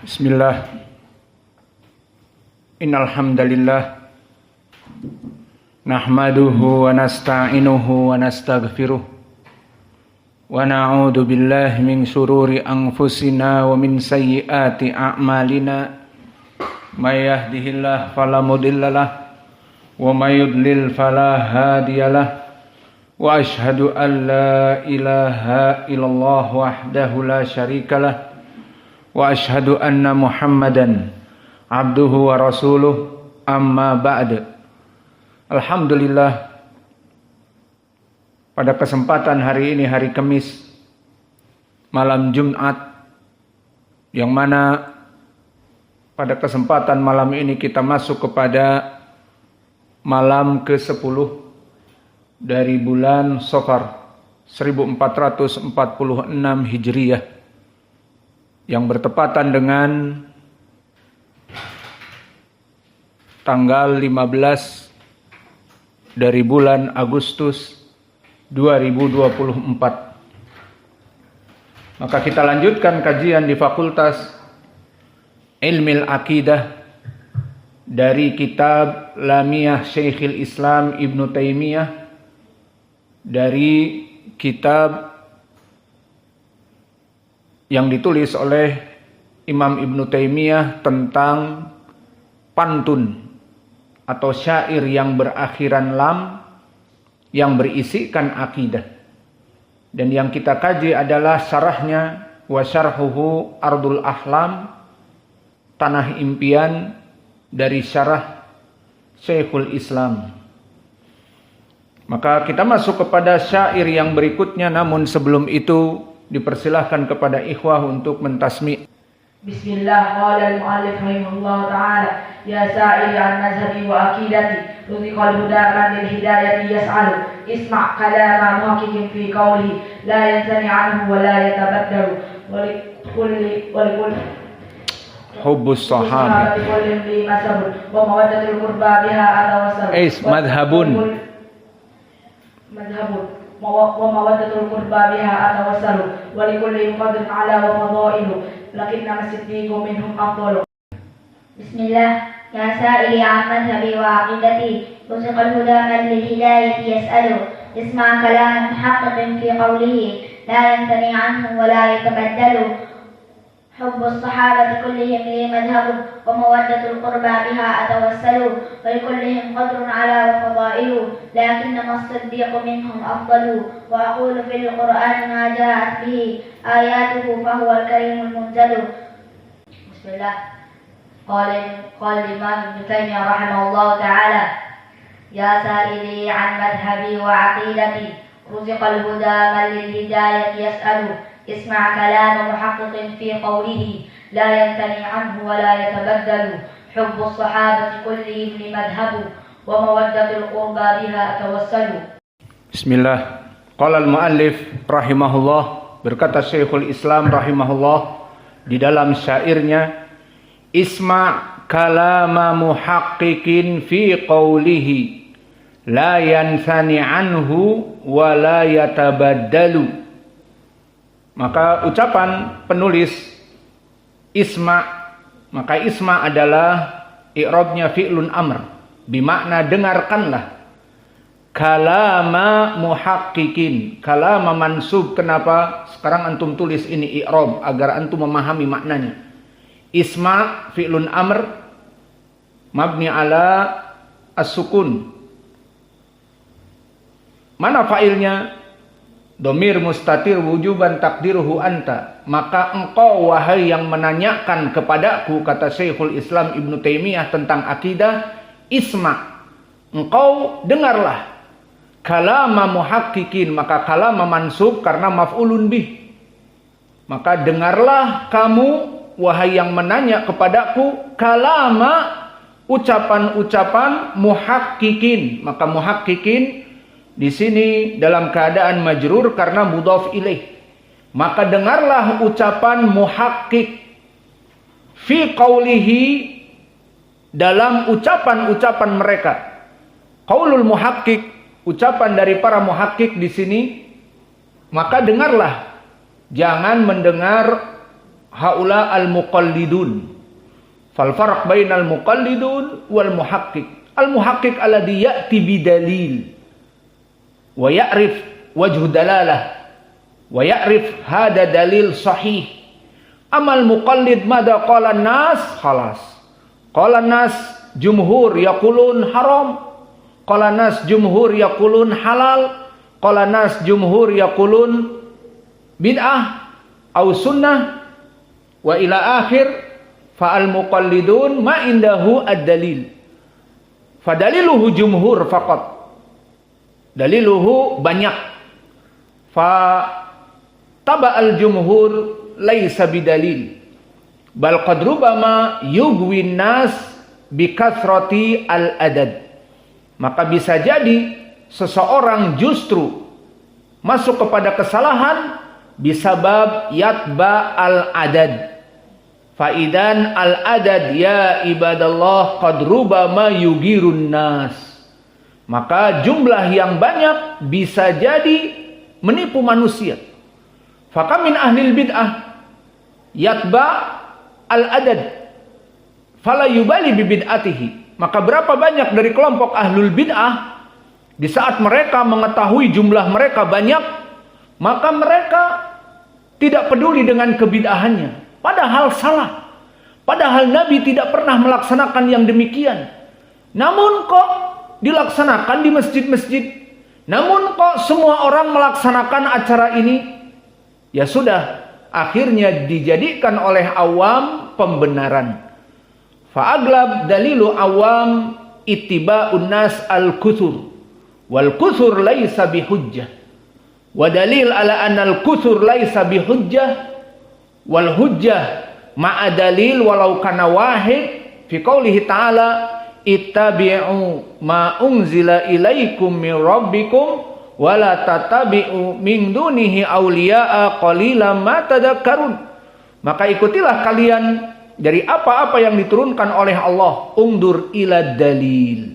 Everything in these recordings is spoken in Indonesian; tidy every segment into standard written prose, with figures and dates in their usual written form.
Bismillah. Innal hamdalillah nahmaduhu wa nasta'inuhu wa nastaghfiruh wa na'udzu billahi min shururi anfusina wa min sayyiati a'malina. May yahdihillahu fala mudhillalah wa may yudlil fala hadiyalah. Wa asyhadu an la ilaha illallah wahdahu la syarikalah wa asyhadu anna Muhammadan abduhu wa rasuluh, amma ba'd. Alhamdulillah, pada kesempatan hari ini, hari Kamis, malam Jumat, yang mana pada kesempatan malam ini kita masuk kepada malam ke-10 dari bulan Safar 1446 Hijriyah, yang bertepatan dengan tanggal 15 dari bulan Agustus 2024. Maka kita lanjutkan kajian di Fakultas Ilmil Aqidah dari kitab Lamiyah Syekhul Islam Ibnu Taimiyah, dari kitab yang ditulis oleh Imam Ibnu Taimiyah tentang pantun atau syair yang berakhiran lam, yang berisikan akidah. Dan yang kita kaji adalah syarahnya, wa syarhuhu Ardul Ahlam, Tanah Impian, dari syarah Syekhul Islam. Maka kita masuk kepada syair yang berikutnya, namun sebelum itu dipersilahkan kepada ikhwah untuk mentasmi'. Bismillah. Qala al-mu'allif rahimahullah ta'ala, ya sa'ili an mazhabi wa aqidati, ruziqal huda man lil hidayati yas'alu, isma' kalama muhaqqiqin fi qawli, la yansani anhu wa la yatabaddalu, wa likulli Hubbus sahabi wa mawaddatul qurba biha atawassalu. Madhabun wa mawaddatul qurba biha atawassalu, wa likulli qadrin ala wa fadailu, lakinna as-siddiqu minhum afdalu. Bismillah. Ya sa'ili an madhhabi wa aqidati, ruziqal huda man lil hidayati yas'alu, isma' kalam muhaqqiqin fi qawlihi, la yantani anhu wa la yatabaddalu, حب الصحابة كلهم لي مذهب، ومودة القربى بها أتوسل، ولكلهم قدر على وفضائل، لكنما الصديق منهم أفضل، وأقول في القرآن ما جاءت به آياته فهو الكريم المنزل. بسم الله. قال الإمام ابن تيمية رحمه الله تعالى: يا سائلي عن مذهبي وعقيدتي، رزق الهدى من للهداية يسأل، اسمع كلام محقق في قوله، لا ينثني عنه ولا يتبدل، حب الصحابة كلهم لمذهب، ومودة القربى بها أتوسل. Bismillah. Qala al-muallif rahimahullah, berkata Syekhul Islam rahimahullah di dalam syairnya, isma' kalama muhaqqiqin fi qawlihi, la yansani anhu wa la yatabaddalu. Maka ucapan penulis isma', maka isma' adalah i'rabnya fi'lun amr, bimakna dengarkanlah. Kalama muhaqqiqin, kalama mansub. Kenapa sekarang antum tulis ini i'rab? Agar antum memahami maknanya. Isma' fi'lun amr mabni ala as-sukun. Mana fa'ilnya? Domir mustatir wujuban takdiruhu anta. Maka engkau wahai yang menanyakan kepadaku, kata Syekhul Islam Ibnu Taimiyah tentang akidah, isma', engkau dengarlah. Kalama muhaqqiqin, maka kalama mansub karena maf'ulun bih. Maka dengarlah kamu wahai yang menanya kepadaku, kalama, ucapan-ucapan muhaqqiqin. Maka muhaqqiqin di sini dalam keadaan majrur karena mudhaf ilaih. Maka dengarlah ucapan muhaqqiq fi qaulihi, dalam ucapan-ucapan mereka. Qaulul muhaqqiq, ucapan dari para muhaqqiq di sini. Maka dengarlah, jangan mendengar haula al-muqallidun. Fal farq bainal muqallidun wal muhaqqiq. Al-muhaqqiq alladhi ya'ti bidalil wa ya'rif wajhu dalalah wa ya'rif hada dalil sahih. Amal muqallid mada qala nas khalas. Qala nas jumhur yaqulun haram. Qala nas jumhur yaqulun halal. Qala nas jumhur yaqulun bid'ah au sunnah wa ila akhir. Fa al muqallidun ma indahu ad-dalil. Fadaliluhu jumhur faqat. Daliluhu banyak. Fa taba al jumhur laisa bidalil. Bal qad rubama yughwin nas bi kathrati al adad. Maka bisa jadi seseorang justru masuk kepada kesalahan bisabab yatba al adad. Faidan al-adad ya ibadallah qad rubama yugirun nas. Maka jumlah yang banyak bisa jadi menipu manusia. Fakam min ahlil bid'ah yatba al-adad fala yubali bi bid'atihi. Maka berapa banyak dari kelompok ahlul bid'ah di saat mereka mengetahui jumlah mereka banyak, maka mereka tidak peduli dengan kebid'ahannya. Padahal salah. Padahal Nabi tidak pernah melaksanakan yang demikian. Namun kok dilaksanakan di masjid-masjid. Namun kok semua orang melaksanakan acara ini. Ya sudah, akhirnya dijadikan oleh awam pembenaran. Fa'aglab dalilu awam ittiba'un nas al-kuthur. Wal kuthur laysa bihujjah. Wa dalil ala anna al-kuthur laysa bihujjah. Wal hujjah ma'a dalil walau kana wahid fi qoulihi ta'ala ittabi'u ma unzila ilaikum min rabbikum wa la tattabi'u min dunihi awliya'a qalilan ma tadhakkarun. Maka ikutilah kalian dari apa-apa yang diturunkan oleh Allah. Ungdur ila dalil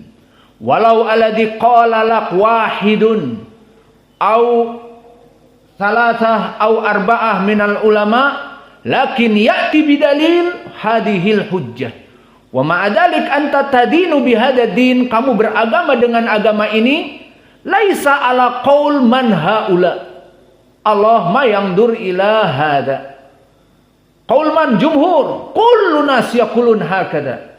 walau alladhi qala lak wahidun au salasah au arba'ah minal ulama lakin ya'ti bidalil hadhil hujjah. Wa ma'adalik anta tadinu bihadad din. Kamu beragama dengan agama ini laisa ala qaul man haula. Allah ma yangdur ila hada. Qaul man jumhur. Kullu nas yaqulun hakada.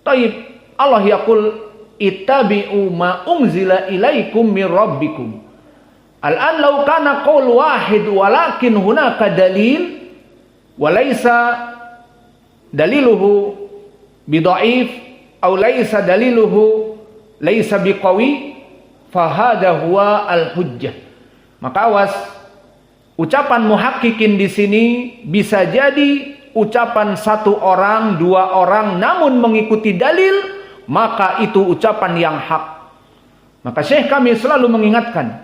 Taib. Allah yaqul ittabi'u ma unzila ilaikum min rabbikum. Al-an law kana qaul wahid walakin hunaka dalil walaysa daliluhu bidhaif aw laysa daliluhu laysa biqawi fahada huwa al-hujjah. Maka awas, ucapan muhaqqiqin di sini bisa jadi ucapan satu orang, dua orang namun mengikuti dalil, maka itu ucapan yang hak. Maka Syekh kami selalu mengingatkan,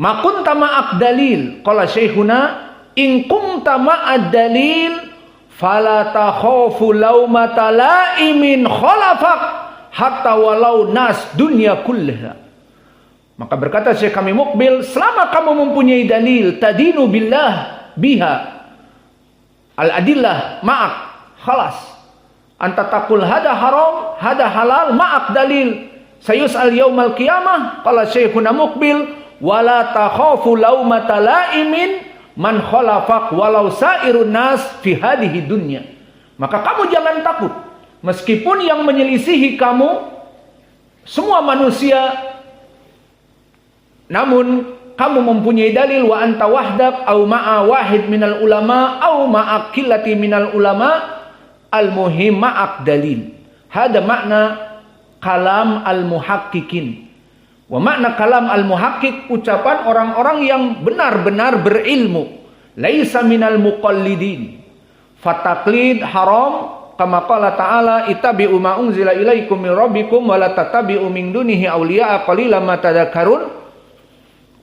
ma kunta ma'ak dalil, qala syekhuna in kunta ma'ad dalil fala takhafu laumata laimin khalafak hatta walau nas dunya kullaha. Maka berkata Syekh kami Mukbil, selama kamu mempunyai dalil tadinu billah biha al adillah ma'ak khalas. Anta taqul hada haram hada halal ma'ak dalil sayus'al yaumal qiyamah. Qala Syekhuna Mukbil wala takhafu laumata laimin man khalafak walau sairun nas fi hadhihi dunya. Maka kamu jangan takut meskipun yang menyelisihi kamu semua manusia, namun kamu mempunyai dalil wa anta wahdak au ma'a wahid minal ulama au ma'a qillati minal ulama, al muhim ma'ak dalil. Hada makna kalam al muhaqqiqin. Wa makna kalam al-muhaqqiq, ucapan orang-orang yang benar-benar berilmu. Laisa minal muqallidin. Fataqlid haram kama qala ta'ala ittabi'u ma unzila ilaikum min rabbikum wa la tattabi'u min dunihi awliya'a qalilan ma tadhakkarun.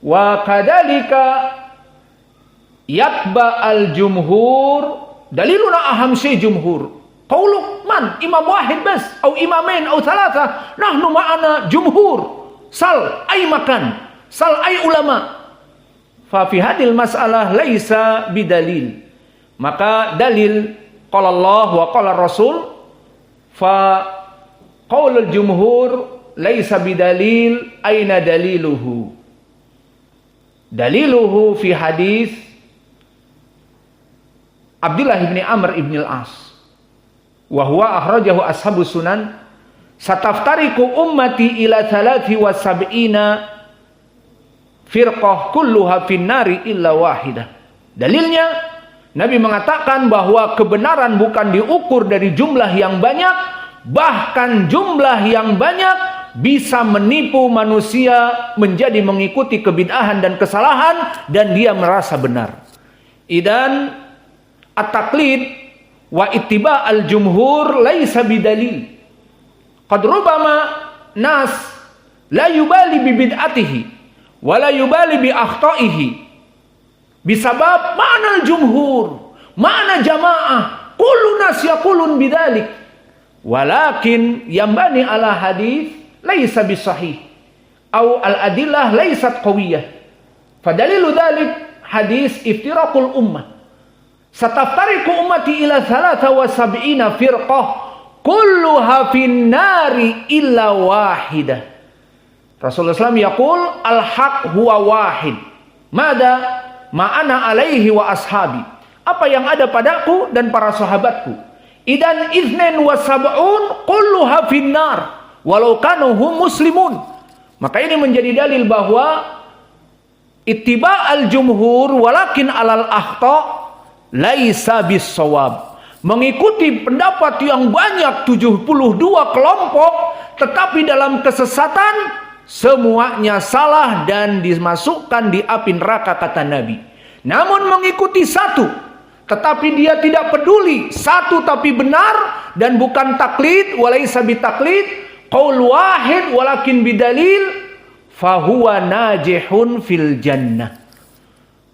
Wa kadzalika yatba al-jumhur daliluna aham syai jumhur. Qauluk man imam wahid bas atau imamain atau thalatha nahnu ma'ana jumhur. Sal ay makan, sal ay ulama. Fa fi hadil mas'alah laisa bidalil. Maka dalil qala Allah wa qala Rasul fa qaulul jumhur laisa bidalil, aina daliluhu? Daliluhu fi hadis Abdullah bin Amr ibn al-As wa huwa akhrajahu ashabus sunan, sataftariku ummati ila 73 firqah kulluha finnari illa wahidah. Dalilnya Nabi mengatakan bahwa kebenaran bukan diukur dari jumlah yang banyak, bahkan jumlah yang banyak bisa menipu manusia menjadi mengikuti kebid'ahan dan kesalahan dan dia merasa benar. Idan at-taqlid wa ittiba' al-jumhur laisa bidalil. Qad rubama nas la yubali bi bid'atihi wa la yubali bi akhtaihi bisabab ma'na al-jumhur, ma'na jamaah, kullu nas yaqulun bidzalik. Walakin yambani ala hadis laisa bisahih au al-adillah laisat qawiyah. Fadalilu dzalik hadis iftiraqul ummah. Sataftariqu ummati ila 73 firqah kulluha finnari illa wahidah. Rasulullah SAW yaqul al-haq huwa wahid. Mada ma'ana alaihi wa ashabi. Apa yang ada padaku dan para sahabatku. Idan iznen wa sab'un kulluha finnar walau kanu hum muslimun. Maka ini menjadi dalil bahwa ittiba' al-jumhur walakin alal akhta laisa bis-shawab. Mengikuti pendapat yang banyak 72 kelompok tetapi dalam kesesatan semuanya salah dan dimasukkan di api neraka, kata Nabi. Namun mengikuti satu tetapi dia tidak peduli, satu tapi benar dan bukan taklid, walaisa bitaklid, qaul wahid walakin bidalil, fahuwa najihun fil jannah.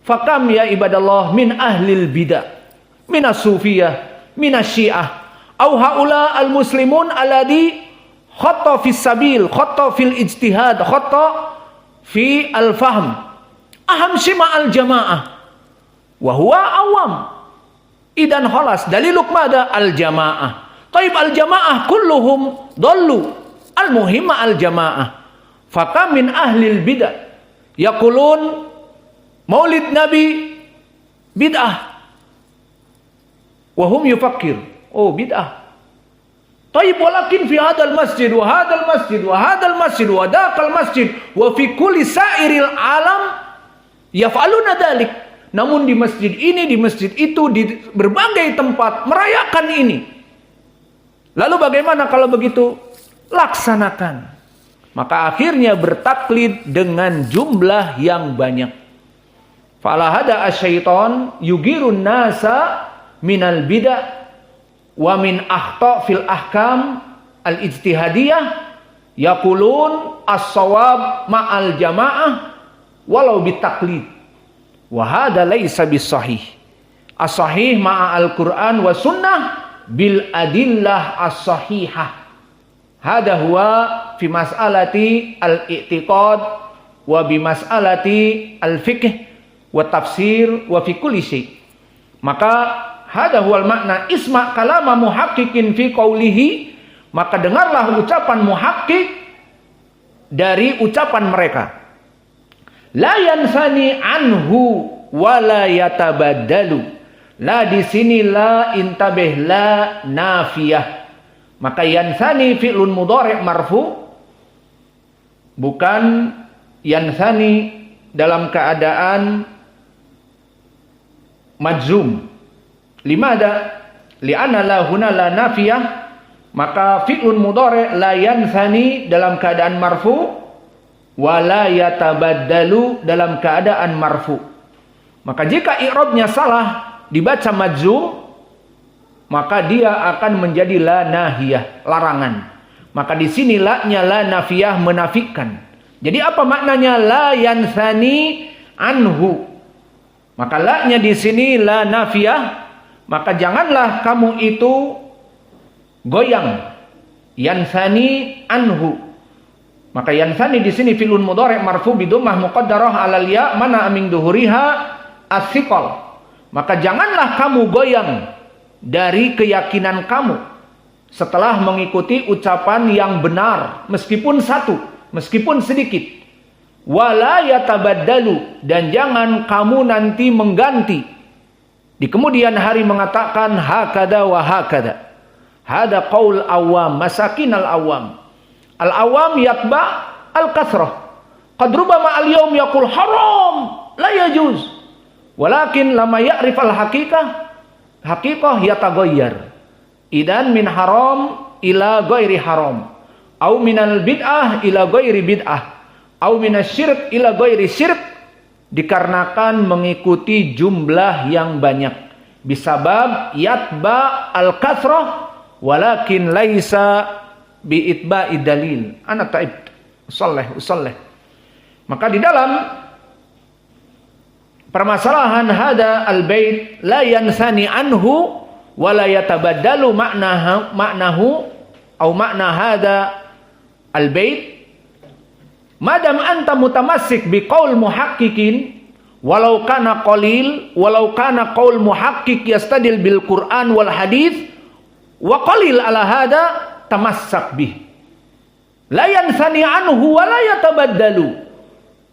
Fakam ya ibadallah min ahlil bidah, minas sufiyah, minas syiah, au haula al muslimun alladhi khatta fis sabil, khatta fil ijtihad, khatta fi al fahm, aham shima al jamaah wa huwa awam. Idan khalas daliluk mada al jamaah. Taib al jamaah kulluhum dallu, al muhimma al jamaah. Fakam min ahlil bidah yaqulun maulid nabi bid'ah wa hum yufakkir, oh bid'ah. Taib walakin fi hadal masjid wa hadal masjid wa hadal masjid wa daqal masjid wa fi kulli sairil alam yaf'aluna dalik. Namun di masjid ini, di masjid itu, di berbagai tempat merayakan ini. Lalu bagaimana kalau begitu? Laksanakan. Maka akhirnya bertaklid dengan jumlah yang banyak. Falahada asyaiton yugirun nasa minal bidah wa min akhta fil ahkam al-ijtihadiyah yaqulun as-shawab ma'al jamaah walau bitaklid. Wa hadha laisa bisahih. As-sahih ma'a al-Qur'an wa sunnah bil adillah as-sahihah. Hada huwa fi mas'alati al-i'tiqad wa bi mas'alati al-fiqh wa tafsir wa fi kulli syai'. Maka hada huwal makna isma' kalama muhaqqiqin fi qawlihi. Maka dengarlah ucapan muhaqqiq dari ucapan mereka. La yansani anhu wa la yatabaddalu. La di sini la intabih la nafiyah. Maka yansani fi'lun mudhari' marfu, bukan yansani dalam keadaan majzum. Limada? Li'anna la huna la nafiyah. Maka fi'lun mudhari' la yansani dalam keadaan marfu, wala yatabaddalu dalam keadaan marfu. Maka jika i'rabnya salah dibaca majzum, maka dia akan menjadi la nahiyah, larangan. Maka di sini la-nya la nafiyah, menafikan. Jadi apa maknanya la yansani anhu? Maka la-nya di sini la nafiyah, maka janganlah kamu itu goyang. Yansani anhu. Maka yansani di sini filun mudhari' marfu bi dhammah muqaddarah 'alal ya mana min duhuriha as-siqal. Maka janganlah kamu goyang dari keyakinan kamu setelah mengikuti ucapan yang benar, meskipun satu, meskipun sedikit. Wala yatabaddalu, dan jangan kamu nanti mengganti di kemudian hari mengatakan hakada wa hakada. Hada qaul awam, masakin al-awam. Al-awam yatba al-kathrah. Qad rubama al-yawm yaqul haram, la yajuz. Walakin lama ya'rif al-haqiqah yataghayyar. Idan min haram ila ghairi haram. Au minal bid'ah ila ghairi bid'ah. Au minasyirk ila ghairi syirk. Dikarenakan mengikuti jumlah yang banyak. Bisabab yatba al-kathrah walakin laisa biitba'i dalil. Ana ta'ib usallih. Maka di dalam permasalahan hada al-bait la yansani anhu wa la yatabaddalu maknahu atau makna hada al-bait. Madam anta mutamassik bi qaul muhaqqiqin walau kana qalil, walau kana qaul muhaqqiq yastadil bil Qur'an wal hadis wa qalil ala hada tamassak bih. La yansani anhu wa la yatabaddalu.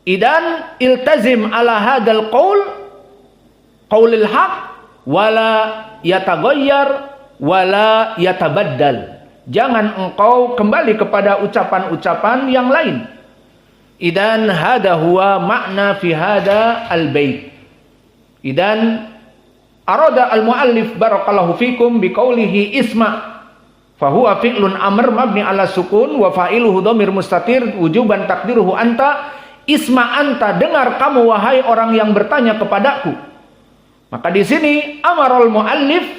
Idan iltazim ala hadal qaulil haq wala yataghayyar wala yatabaddal. Jangan engkau kembali kepada ucapan-ucapan yang lain. Idan hada huwa makna fi hada al-bait. Idan arada al-muallif barakallahu fikum biqaulihi isma fahuwa fi'lun amr mabni ala sukun wa fa'iluhu dhamir mustatir wujuban takdiruhu anta. Isma anta, dengar kamu wahai orang yang bertanya kepadaku. Maka di sini amarul muallif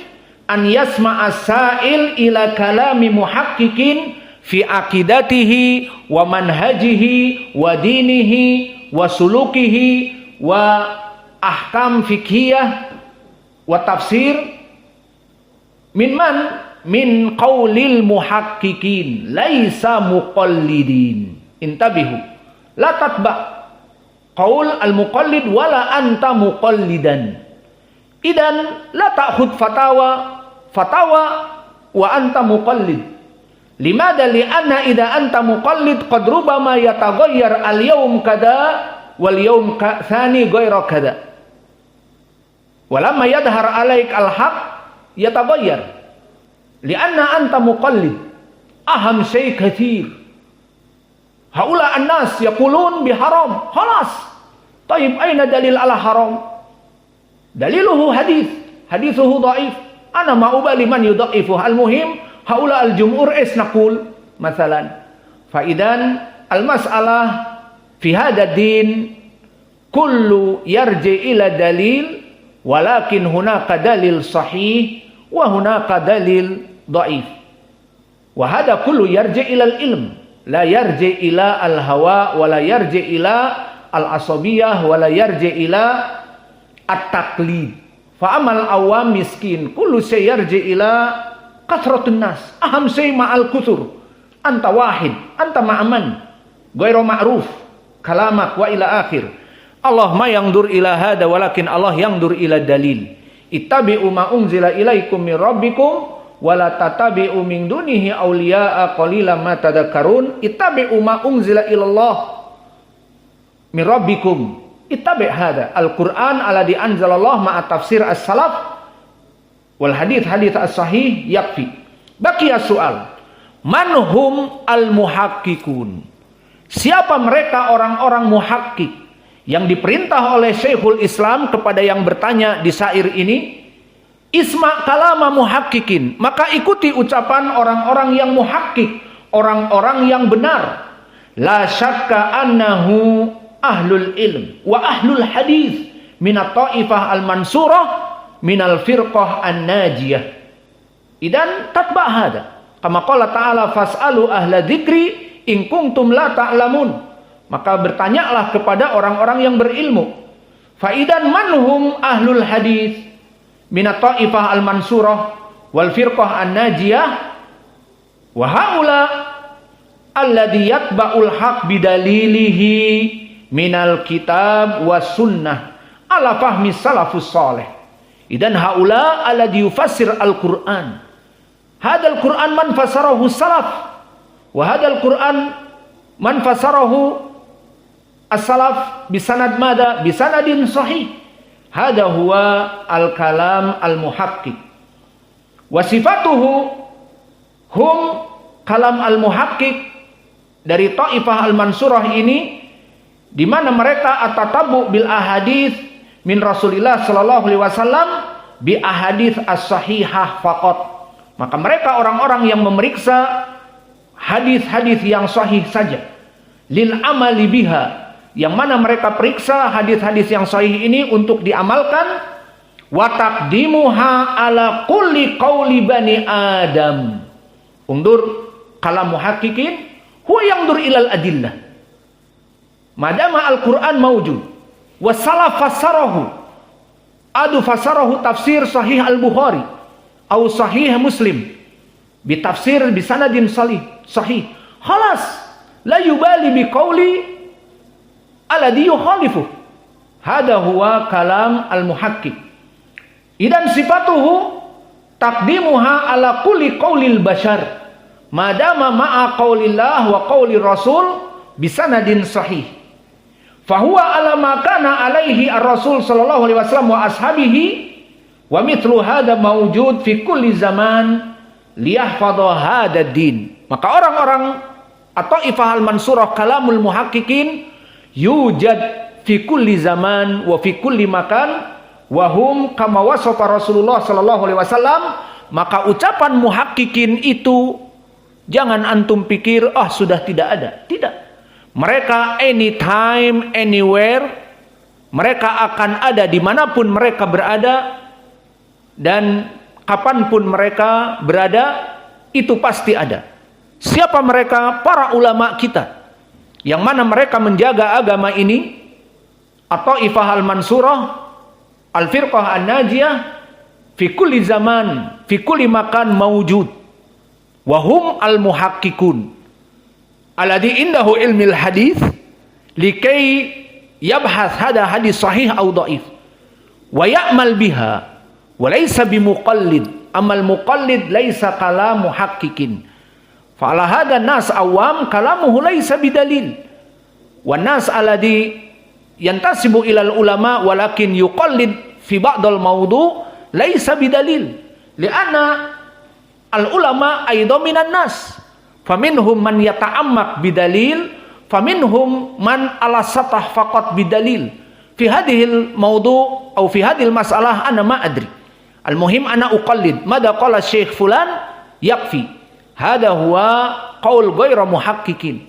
an yasma as-sa'il ila kalami muhaqqiqin fi aqidatihi wa manhajihi wa dinihi wa sulukihi wa ahkam fiqhiyah wa tafsir min qaulil muhaqqiqin laisa muqallidin. Intabihu. La tatba qaul al-muqallid wala anta muqallidan. Idan la ta'khud fatawa wa anta muqallid. Limada li'anna idza anta muqallid qad rubama yataghayyar al-yawm kada wal yawm tsani ghayra kada. Walamma yadhhar 'alaik al-haq yataghayyar. Li'anna anta muqallid. Aham syai' katsir. Haula an-nas yaqulun biharam. Khalas. Taib aina dalil ala haram? Daliluhu hadithuhu dhaif. Ana ma ubali man yudha'ifu. Al-muhim haula al-jumhur naqul mathalan. Fa idan al-mas'alah fi hadha din kullu yarji ila dalil walakin hunaka dalil sahih wa hunaka dalil dhaif. Wa hadha kullu yarji ila al-ilm. La yarji ila al-hawa wa la yarji ila al-asabiyah wa la yarji ila at-taqlid. Fa amal awam miskin kullu shay yarji ila kathratun nas. Aham shay ma'al kuthur. Anta wahid, anta ma'aman. Ghairu ma'ruf kalamak wa ila akhir. Allah ma yangdur ila hada walakin Allah yangdur ila dalil. Ittabi'u ma unzila ilaikum min rabbikum wala tatabi'u min dunihi awliya'a qalilan ma tadhakkarun. Ittabi'u ma unzila ilallah min rabbikum. Ittabi' hada al-Qur'an alladhi anzalallah ma'a tafsir as-salaf wal hadith as-sahih yakfi. Baqiya soal, man hum al-muhaqqiqun? Siapa mereka orang-orang muhaqqiq yang diperintah oleh Syekhul Islam kepada yang bertanya di syair ini? Isma kalama muhaqqiqin, maka ikuti ucapan orang-orang yang muhaqqiq, orang-orang yang benar. La syakka annahu ahlul ilm wa ahlul hadis minat ta'ifah al-mansurah minal firqah an-najiyah. Idan tatba' hada. Kama qala ta'ala fas'alu ahla dzikri in kuntum la ta'lamun. Maka bertanyalah kepada orang-orang yang berilmu. Fa idan manhum ahlul hadis minat ta'ifah al-mansurah wal firqah an-najiyah wa haula alladhi yatba'ul haq bidalilihi minal kitab was sunnah ala fahmi salafus salih. Idan haula alladhi yufassir al-Qur'an. Hadal Qur'an man fasarahu salaf. Wa hadal Qur'an man fasarahu as-salaf bisanad mada? Bisanadin sahih. Hada huwa al-kalam al-muhaqqiq. Wa sifatuhu hum kalam al-muhaqqiq dari Taifah al-Mansurah ini, di mana mereka atatabu bil ahadits min Rasulillah sallallahu alaihi wasallam bi ahadits as-sahihah faqat. Maka mereka orang-orang yang memeriksa hadis-hadis yang sahih saja. Lil amali biha, yang mana mereka periksa hadis-hadis yang sahih ini untuk diamalkan. Wa taqdimuha ala kulli qauli bani Adam. Undur kalam muhaqqiqin huwa yandur ilal adillah. Madama Al-Quran mawjud wa salaf fassarahu, adu fassarahu tafsir sahih al-Bukhari atau sahih Muslim bi tafsir bi sanadin sahih khalas la yubali bi qawli alladhi yukhalifu. Hada huwa kalam al-muhaqqiq. Idan sifatuhu taqdimuha ala kulli qawlil bashar madama ma'a qawlillah wa qawli rasul bisanadin sahih. Fahuwa ala ma kana alaihi ar-rasul sallallahu alaihi wasallam wa ashabihi wa mithlu hadha mawjud fi kulli zaman liyahfadha hadha din. Maka orang-orang atau Taifah al-Mansurah kalamul muhaqqiqin yujad fi kulli zaman wa fi kulli makan wa hum kama wasafa Rasulullah sallallahu alaihi wasallam. Maka ucapan muhaqqiqin itu jangan antum pikir sudah tidak ada. Tidak. Mereka anytime, anywhere, mereka akan ada dimanapun mereka berada, dan kapanpun mereka berada, itu pasti ada. Siapa mereka? Para ulama kita, yang mana mereka menjaga agama ini, At-Taifah al-Mansurah, Al-Firqah an-Najiyah, fi kulli zaman, fi kulli makan mawjud, wahum al-muhaqqiqun alladhi indahu ilmil hadis likai yabhath hada hadis sahih au dhaif wa ya'mal biha wa laysa bimuqallid. Amal muqallid laysa kalam muhaqqiqin. Fa ala hada nas awam kalamuhu laysa bidalil. Wa nas alladhi yantasibu ilal ulama walakin yuqallid fi ba'dal mawdu laysa bidalil. Li'anna al ulama aidan minan nas. Faminhum man yata'ammak bidalil, faminhum man ala satah faqat bidalil. Fi hadhil mawdu' atau fi hadhil masalah ana ma adri. Al-muhim ana uqallid mada qala Syekh fulan yakfi. Hada huwa qaul ghairu muhaqqiqin.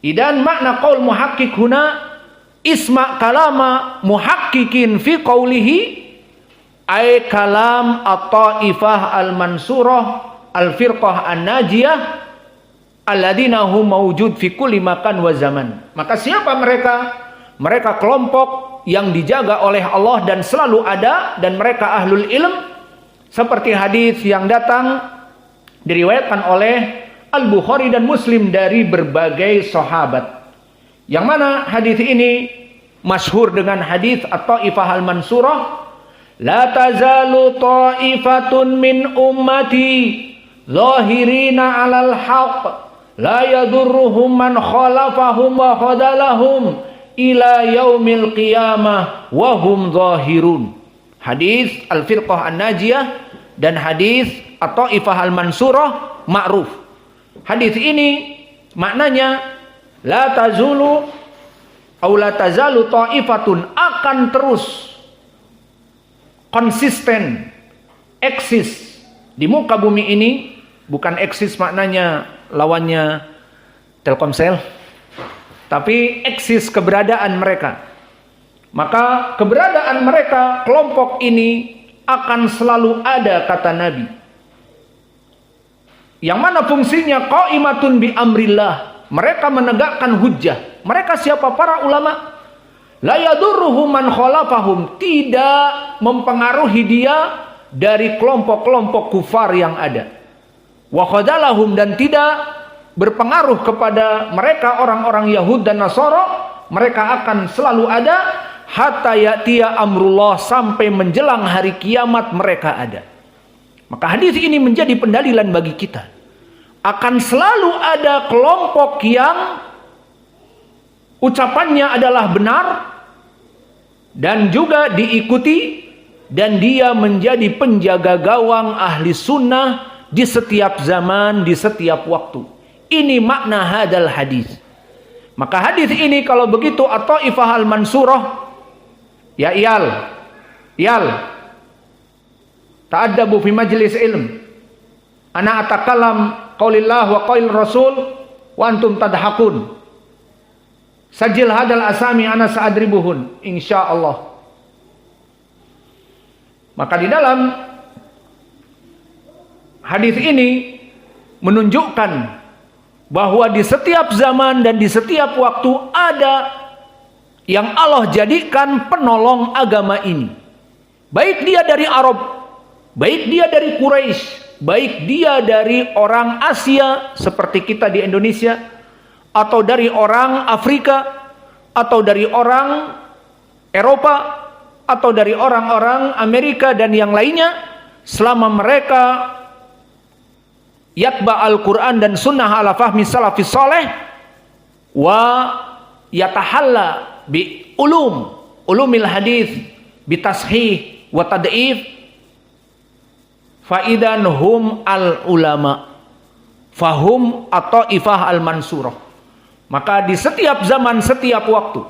Idan makna qaul muhaqqiq huna isma kalama muhaqqiqin fi qawlihi ay kalam at-Taifah al-Mansurah al-Firqah an-Najiyah alladzina hum mawjud fi kulli makan wa zaman. Maka siapa mereka? Mereka kelompok yang dijaga oleh Allah dan selalu ada, dan mereka ahlul ilm, seperti hadis yang datang diriwayatkan oleh Al-Bukhari dan Muslim dari berbagai sahabat. Yang mana hadis ini masyhur dengan hadis At-Taifah al-Mansurah, la tazalu ta'ifatun min ummati zahirina 'alal haqq la yadurruhum man khalafahum wa khadalahum ila yaumil qiyamah wa hum zahirun. Hadis Al-Firqah an-Najiyah dan hadis At-Taifah al-Mansurah ma'ruf. Hadis ini maknanya la tazulu atau la tazalu ta'ifatun, akan terus konsisten eksis di muka bumi ini. Bukan eksis maknanya lawannya Telkomsel, tapi eksis keberadaan mereka. Maka keberadaan mereka, kelompok ini akan selalu ada, kata Nabi. Yang mana fungsinya qaimatun bi amrillah, mereka menegakkan hujjah. Mereka siapa? Para ulama. La yadurruhum man khalafahum, tidak mempengaruhi dia dari kelompok-kelompok kufar yang ada. Wa khadalahum, dan tidak berpengaruh kepada mereka orang-orang Yahud dan Nasara. Mereka akan selalu ada hatta ya'tiya amrullah, sampai menjelang hari kiamat mereka ada. Maka hadis ini menjadi pendalilan bagi kita. Akan selalu ada kelompok yang ucapannya adalah benar dan juga diikuti, dan dia menjadi penjaga gawang ahli sunnah di setiap zaman, di setiap waktu. Ini makna hadal hadis. Maka hadis ini kalau begitu at-Taifah al-Mansurah, ya iyal, ta'addabu fi majlis ilm. Ana atakalam qaulillah wa qaul rasul wa antum tadhakun. Sajil hadal asami ana sa'adribuhun insyaallah. Maka di dalam hadis ini menunjukkan bahwa di setiap zaman dan di setiap waktu ada yang Allah jadikan penolong agama ini. Baik dia dari Arab, baik dia dari Quraisy, baik dia dari orang Asia seperti kita di Indonesia, atau dari orang Afrika, atau dari orang Eropa, atau dari orang-orang Amerika dan yang lainnya, selama mereka yatba al-Quran dan sunnah ala fahmi salafis saleh wa yatahalla bi ulumil hadis bi tashih wa tad'if, faidan hum al ulama fahum at-Taifah al-Mansurah. Maka di setiap zaman, setiap waktu,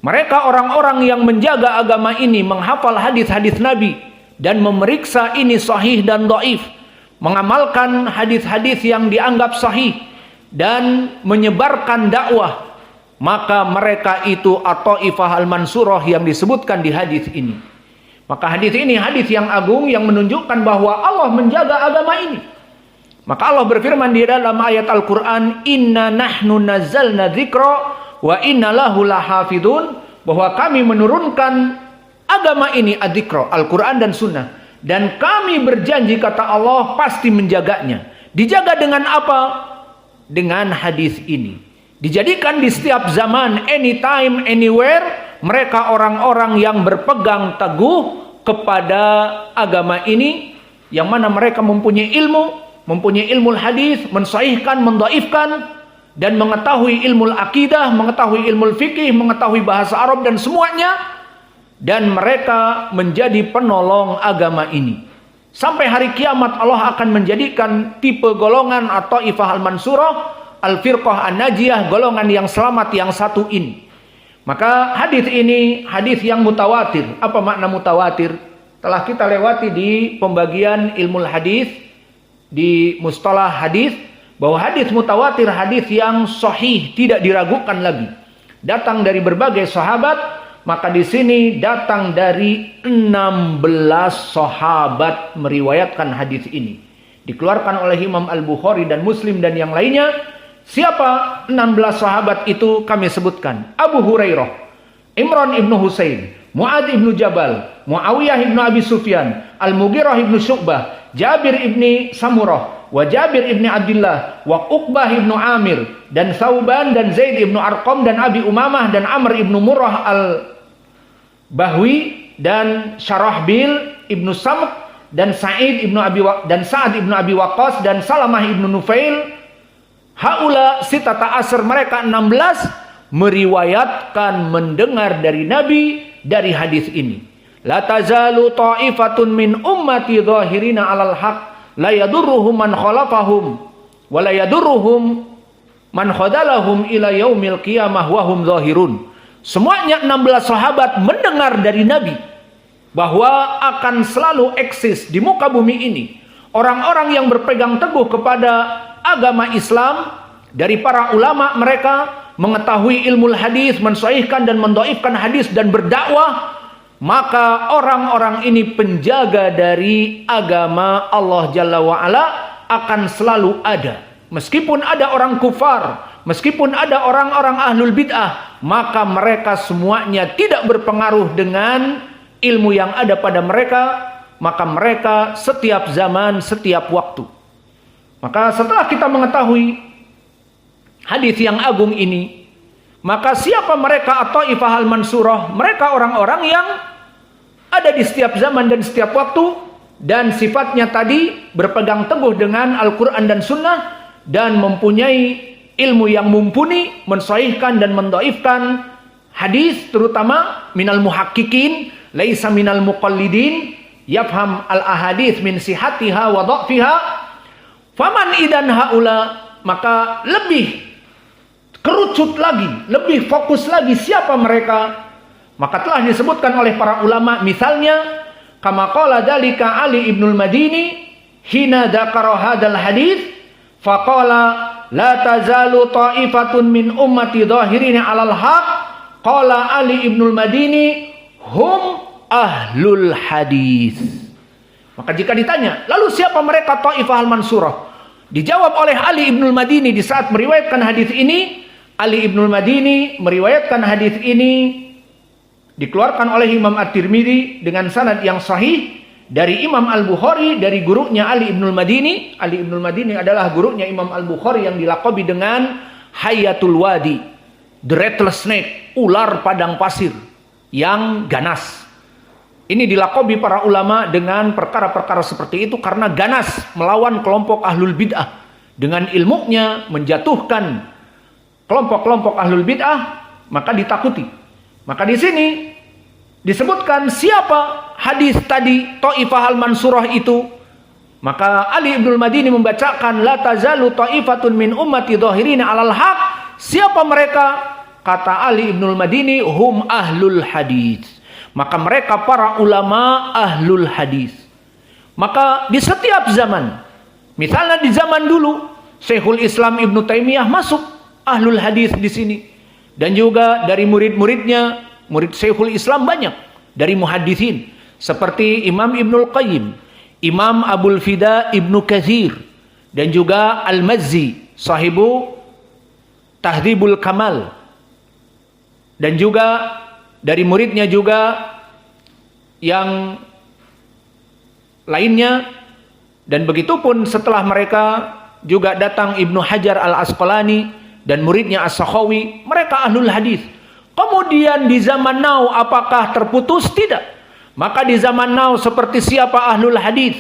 mereka orang-orang yang menjaga agama ini, menghafal hadis-hadis Nabi dan memeriksa ini sahih dan dhaif, mengamalkan hadis-hadis yang dianggap sahih dan menyebarkan dakwah, maka mereka itu at-Taifah al-Mansurah yang disebutkan di hadis ini. Maka hadis ini hadis yang agung yang menunjukkan bahwa Allah menjaga agama ini. Maka Allah berfirman di dalam ayat Al-Quran, Inna nahnu nazzalna dzikra wa inna lahu lahafidun, bahwa kami menurunkan agama ini, adzikra, Al-Quran dan Sunnah, dan kami berjanji, kata Allah, pasti menjaganya. Dijaga dengan apa? Dengan hadis ini. Dijadikan di setiap zaman, anytime, anywhere, mereka orang-orang yang berpegang teguh kepada agama ini, yang mana mereka mempunyai ilmu hadis, mensahihkan, mendaifkan, dan mengetahui ilmu akidah, mengetahui ilmu fikih, mengetahui bahasa Arab dan semuanya, dan mereka menjadi penolong agama ini. Sampai hari kiamat Allah akan menjadikan tipe golongan atau Taifah al-Mansurah, al-Firqah an-Najiyah, golongan yang selamat yang satu ini. Maka hadis ini hadis yang mutawatir. Apa makna mutawatir? Telah kita lewati di pembagian ilmu hadis, di mustalah hadis, bahwa hadis mutawatir hadis yang sahih, tidak diragukan lagi, datang dari berbagai sahabat. Maka di sini datang dari 16 sahabat meriwayatkan hadis ini, dikeluarkan oleh Imam Al-Bukhari dan Muslim dan yang lainnya. Siapa 16 sahabat itu? Kami sebutkan: Abu Hurairah, Imran ibnu Husain, Mu'ad ibnu Jabal, Muawiyah ibnu Abi Sufyan, Al-Mughirah ibnu Syu'bah, Jabir ibni Samurah, wa Jabir ibni Abdullah, wa Uqbah ibnu Amir, dan Thauban dan Zaid ibnu Arqam, dan Abi Umamah dan Amr ibnu Murrah al-Bahwi, dan Syarahbil ibnu Samq, dan Sa'ad ibnu Abi Waqqas, dan Salamah ibnu Nufail. Haula sitata asr, mereka 16 meriwayatkan mendengar dari Nabi dari hadis ini. La tazalu ta'ifatun min ummati zahirina 'alal haq la yadurruhum man khalafahum wa la yadurruhum man khadalahum ila yaumil qiyamah wa hum zahirun. Semuanya 16 sahabat mendengar dari Nabi bahwa akan selalu eksis di muka bumi ini orang-orang yang berpegang teguh kepada agama Islam, dari para ulama mereka mengetahui ilmu hadis, mensahihkan dan mendaifkan hadis dan berdakwah, maka orang-orang ini penjaga dari agama Allah Jalla wa'ala akan selalu ada. Meskipun ada orang kufar, meskipun ada orang-orang ahlul bid'ah, maka mereka semuanya tidak berpengaruh dengan ilmu yang ada pada mereka, maka mereka setiap zaman, setiap waktu. Maka setelah kita mengetahui hadis yang agung ini, Maka siapa mereka at-Taifah al-Mansurah? Mereka orang-orang yang ada di setiap zaman dan setiap waktu, dan sifatnya tadi berpegang teguh dengan Al-Quran dan Sunnah, dan mempunyai ilmu yang mumpuni, mensahihkan dan mendaifkan hadis, terutama minal muhakkikin, laisa minal muqallidin, yafham al-ahadith min sihatiha wa dha'fiha. Faman idan haula, maka lebih kerucut lagi, lebih fokus lagi siapa mereka. Maka telah disebutkan oleh para ulama, misalnya kama qala dzalika Ali ibnul Madini hina dzakara hadzal hadis faqala la tazalu ta'ifatun min ummati dhahirina 'alal haq. Qala Ali ibnul Madini hum ahlul hadis. Maka jika ditanya, lalu siapa mereka Taifah al-Mansurah? Dijawab oleh Ali ibnul Madini di saat meriwayatkan hadis ini. Ali ibnul Madini meriwayatkan hadis ini dikeluarkan oleh Imam At-Tirmidzi dengan sanad yang sahih dari Imam Al-Bukhari dari gurunya Ali ibnul Madini. Ali ibnul Madini adalah gurunya Imam Al-Bukhari yang dilaqabi dengan Hayatul Wadi, the Rattlesnake Snake, ular padang pasir yang ganas. Ini dilaqabi para ulama dengan perkara-perkara seperti itu karena ganas melawan kelompok ahlul bid'ah, dengan ilmunya menjatuhkan kelompok-kelompok ahlul bid'ah, maka ditakuti. Maka di sini disebutkan siapa hadis tadi Taifah al-Mansurah itu. Maka Ali ibnul Madini membacakan la tazalu ta'ifatun min ummati dhahirina 'alal haq. Siapa mereka? Kata Ali ibnul Madini hum ahlul hadis. Maka mereka para ulama ahlul hadis. Maka di setiap zaman, misalnya di zaman dulu Syekhul Islam Ibnu Taimiyah masuk ahlul hadis di sini, dan juga dari murid-muridnya, murid Syekhul Islam banyak dari muhaddisin seperti Imam Ibnul Qayyim, Imam Abul Fida Ibnu Katsir, dan juga Al-Mazzi sahibu Tahdhibul Kamal, dan juga dari muridnya juga yang lainnya. Dan begitupun setelah mereka juga datang Ibnu Hajar Al-Asqalani dan muridnya As-Sakhawi, mereka ahlul hadis. Kemudian di zaman now apakah terputus? Tidak. Maka di zaman now seperti siapa ahlul hadis?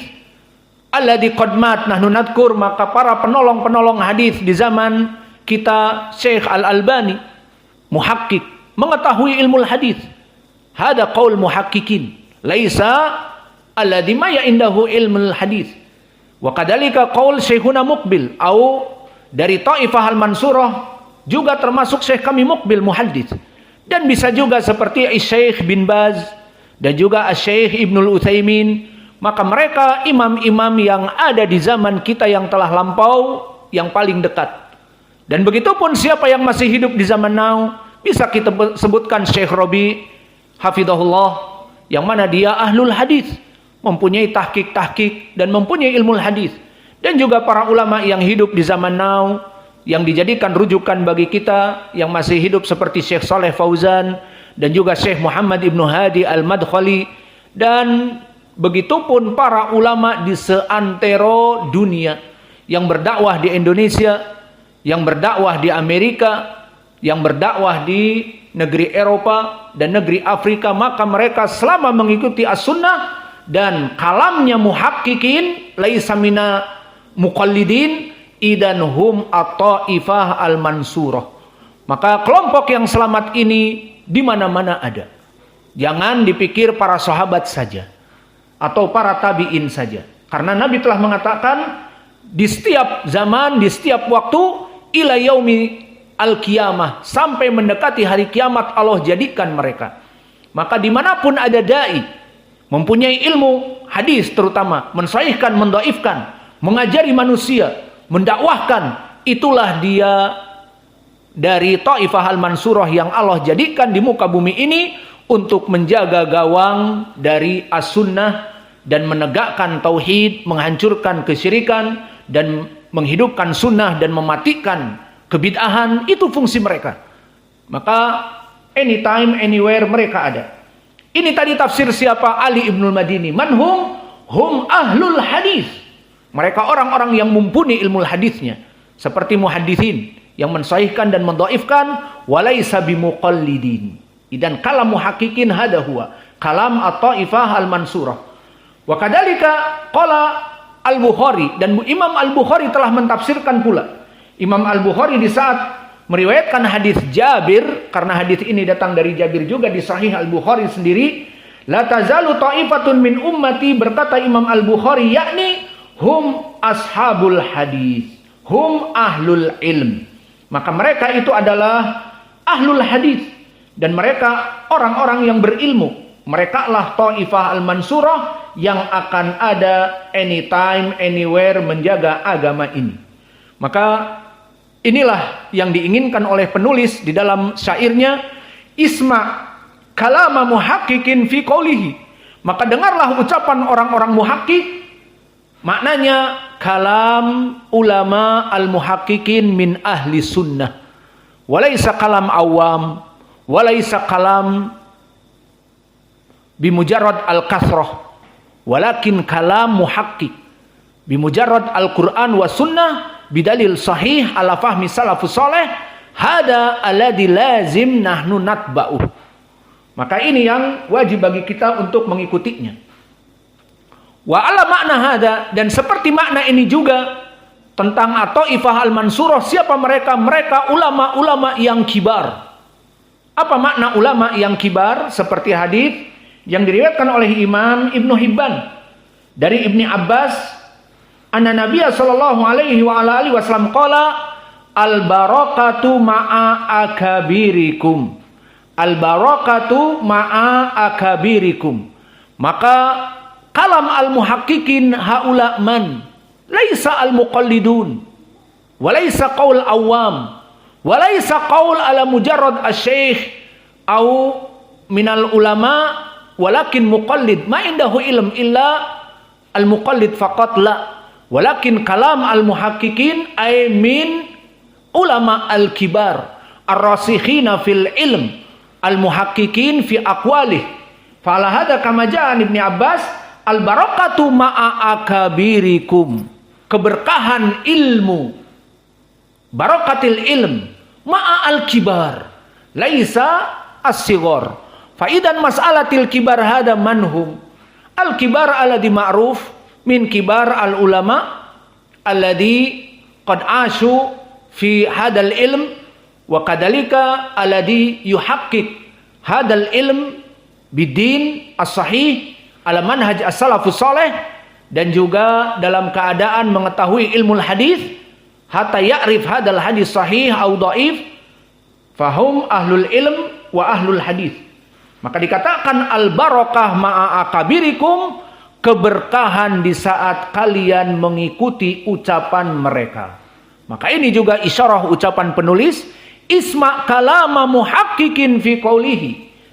Alladzi qad mat nahnu nadhkur, maka para penolong-penolong hadis di zaman kita, Syekh Al-Albani, muhakkik, mengetahui ilmu hadis. Hada qaul muhakkikin, laisa alladzi ma indahu ilmul hadis. Wa kadzalika qaul Syekhuna Muqbil au dari Taifah al-Mansurah juga termasuk Syekh kami Muqbil muhaddits, dan bisa juga seperti Syekh bin Baz dan juga Syekh Ibnul Utsaimin. Maka mereka imam-imam yang ada di zaman kita yang telah lampau, yang paling dekat. Dan begitupun siapa yang masih hidup di zaman now, bisa kita sebutkan Syekh Rabi hafizahullah, yang mana dia ahlul hadis, mempunyai tahqiq dan mempunyai ilmu hadis. Dan juga para ulama yang hidup di zaman now, yang dijadikan rujukan bagi kita yang masih hidup seperti Syekh Saleh Fauzan dan juga Syekh Muhammad Ibnu Hadi Al-Madkhali, dan begitupun para ulama di seantero dunia yang berdakwah di Indonesia, yang berdakwah di Amerika, yang berdakwah di negeri Eropa dan negeri Afrika. Maka mereka selama mengikuti as-sunnah dan kalamnya muhakkikin, laisa mina muqallidin, idan hum at-Taifah al-Mansurah. Maka kelompok yang selamat ini di mana-mana ada. Jangan dipikir para sahabat saja atau para tabi'in saja. Karena Nabi telah mengatakan di setiap zaman, di setiap waktu, ila yaumi al-qiyamah, sampai mendekati hari kiamat Allah jadikan mereka. Maka dimanapun ada da'i mempunyai ilmu hadis, terutama mensahihkan, mendaifkan, mengajari manusia, mendakwahkan, itulah dia dari Taifah al-Mansurah yang Allah jadikan di muka bumi ini untuk menjaga gawang dari as-sunnah dan menegakkan tauhid, menghancurkan kesyirikan dan menghidupkan sunnah dan mematikan kebid'ahan. Itu fungsi mereka. Maka anytime, anywhere mereka ada. Ini tadi tafsir siapa? Ali ibnul Madini. Manhum? Hum ahlul hadis. Mereka orang-orang yang mumpuni ilmu hadisnya. Seperti muhaddisin yang mensahihkan dan mendhaifkan, walaisa bimuqallidin. Dan kalam muhaqqiqin hada huwa kalam at-taifah al-mansurah. Wa kadzalika qala Al-Bukhari, dan Imam Al-Bukhari telah mentafsirkan pula. Imam Al-Bukhari di saat meriwayatkan hadis Jabir, karena hadis ini datang dari Jabir juga di Sahih Al-Bukhari sendiri, la tazalu ta'ifatun min ummati, berkata Imam Al-Bukhari, yakni hum ashabul hadis, hum ahlul ilm. Maka mereka itu adalah ahlul hadis, dan mereka orang-orang yang berilmu. Mereka lah ta'ifah al-mansurah yang akan ada anytime, anywhere menjaga agama ini. Maka inilah yang diinginkan oleh penulis di dalam syairnya, isma kalama muhaqqiqin fi qawlihi. Maka dengarlah ucapan orang-orang muhaqqiq, maknanya kalam ulama al-muhaqqiqin min ahli sunnah. Walaysa kalam awam, walaysa kalam bimujarrad al-kasrah, walakin kalam muhaqqiq bimujarrad al-Qur'an wa sunnah bidalil sahih ala fahmi salafus saleh, hada alladhi lazim nahnu natba'uh. Maka ini yang wajib bagi kita untuk mengikutinya. Wa ala makna hada, dan seperti makna ini juga tentang at-taifah al-mansurah, siapa mereka? Mereka ulama-ulama yang kibar. Apa makna ulama yang kibar? Seperti hadis yang diriwayatkan oleh Imam Ibnu Hibban dari Ibni Abbas, anna Nabiya sallallahu alaihi wa ala alihi wasallam qala al-barakatu ma'a akabirikum. Al-barakatu ma'a akabirikum. Maka kalam al-muhaqqiqin haula man laisa al-muqallidun wa laisa qaul awam wa laisa qaul ala mujarrad asy-syekh au minal ulama, walakin muqallid ma indahu ilm illa al-muqallid faqat, la, walakin kalam al-muhaqqiqin ay min ulama al-kibar ar-rasikhina fil ilm al-muhaqqiqin fi aqwalih. Fa ala hada kama jaa Ibnu Abbas al-barakatu ma'a akabirikum, keberkahan ilmu, barakatil ilm ma'a al-kibar laisa as-sighar. Faidan mas'alatil kibar hada manhum. Al-kibar alladhi ma'ruf min kibar al-ulama alladhi qad ashu fi hadal ilm, wa kadalika alladhi yuhaqqiq hadal ilm bidin as-sahih ala manhaj as-salafus saleh, dan juga dalam keadaan mengetahui ilmu hadis hatta ya'rif hadal hadis sahih au dhaif, fahum ahlul ilm wa ahlul hadis. Maka dikatakan al-barakah ma'a akabirikum, keberkahan di saat kalian mengikuti ucapan mereka. Maka ini juga isyarah ucapan penulis, isma kalama muhaqqiqin fi qawlihi.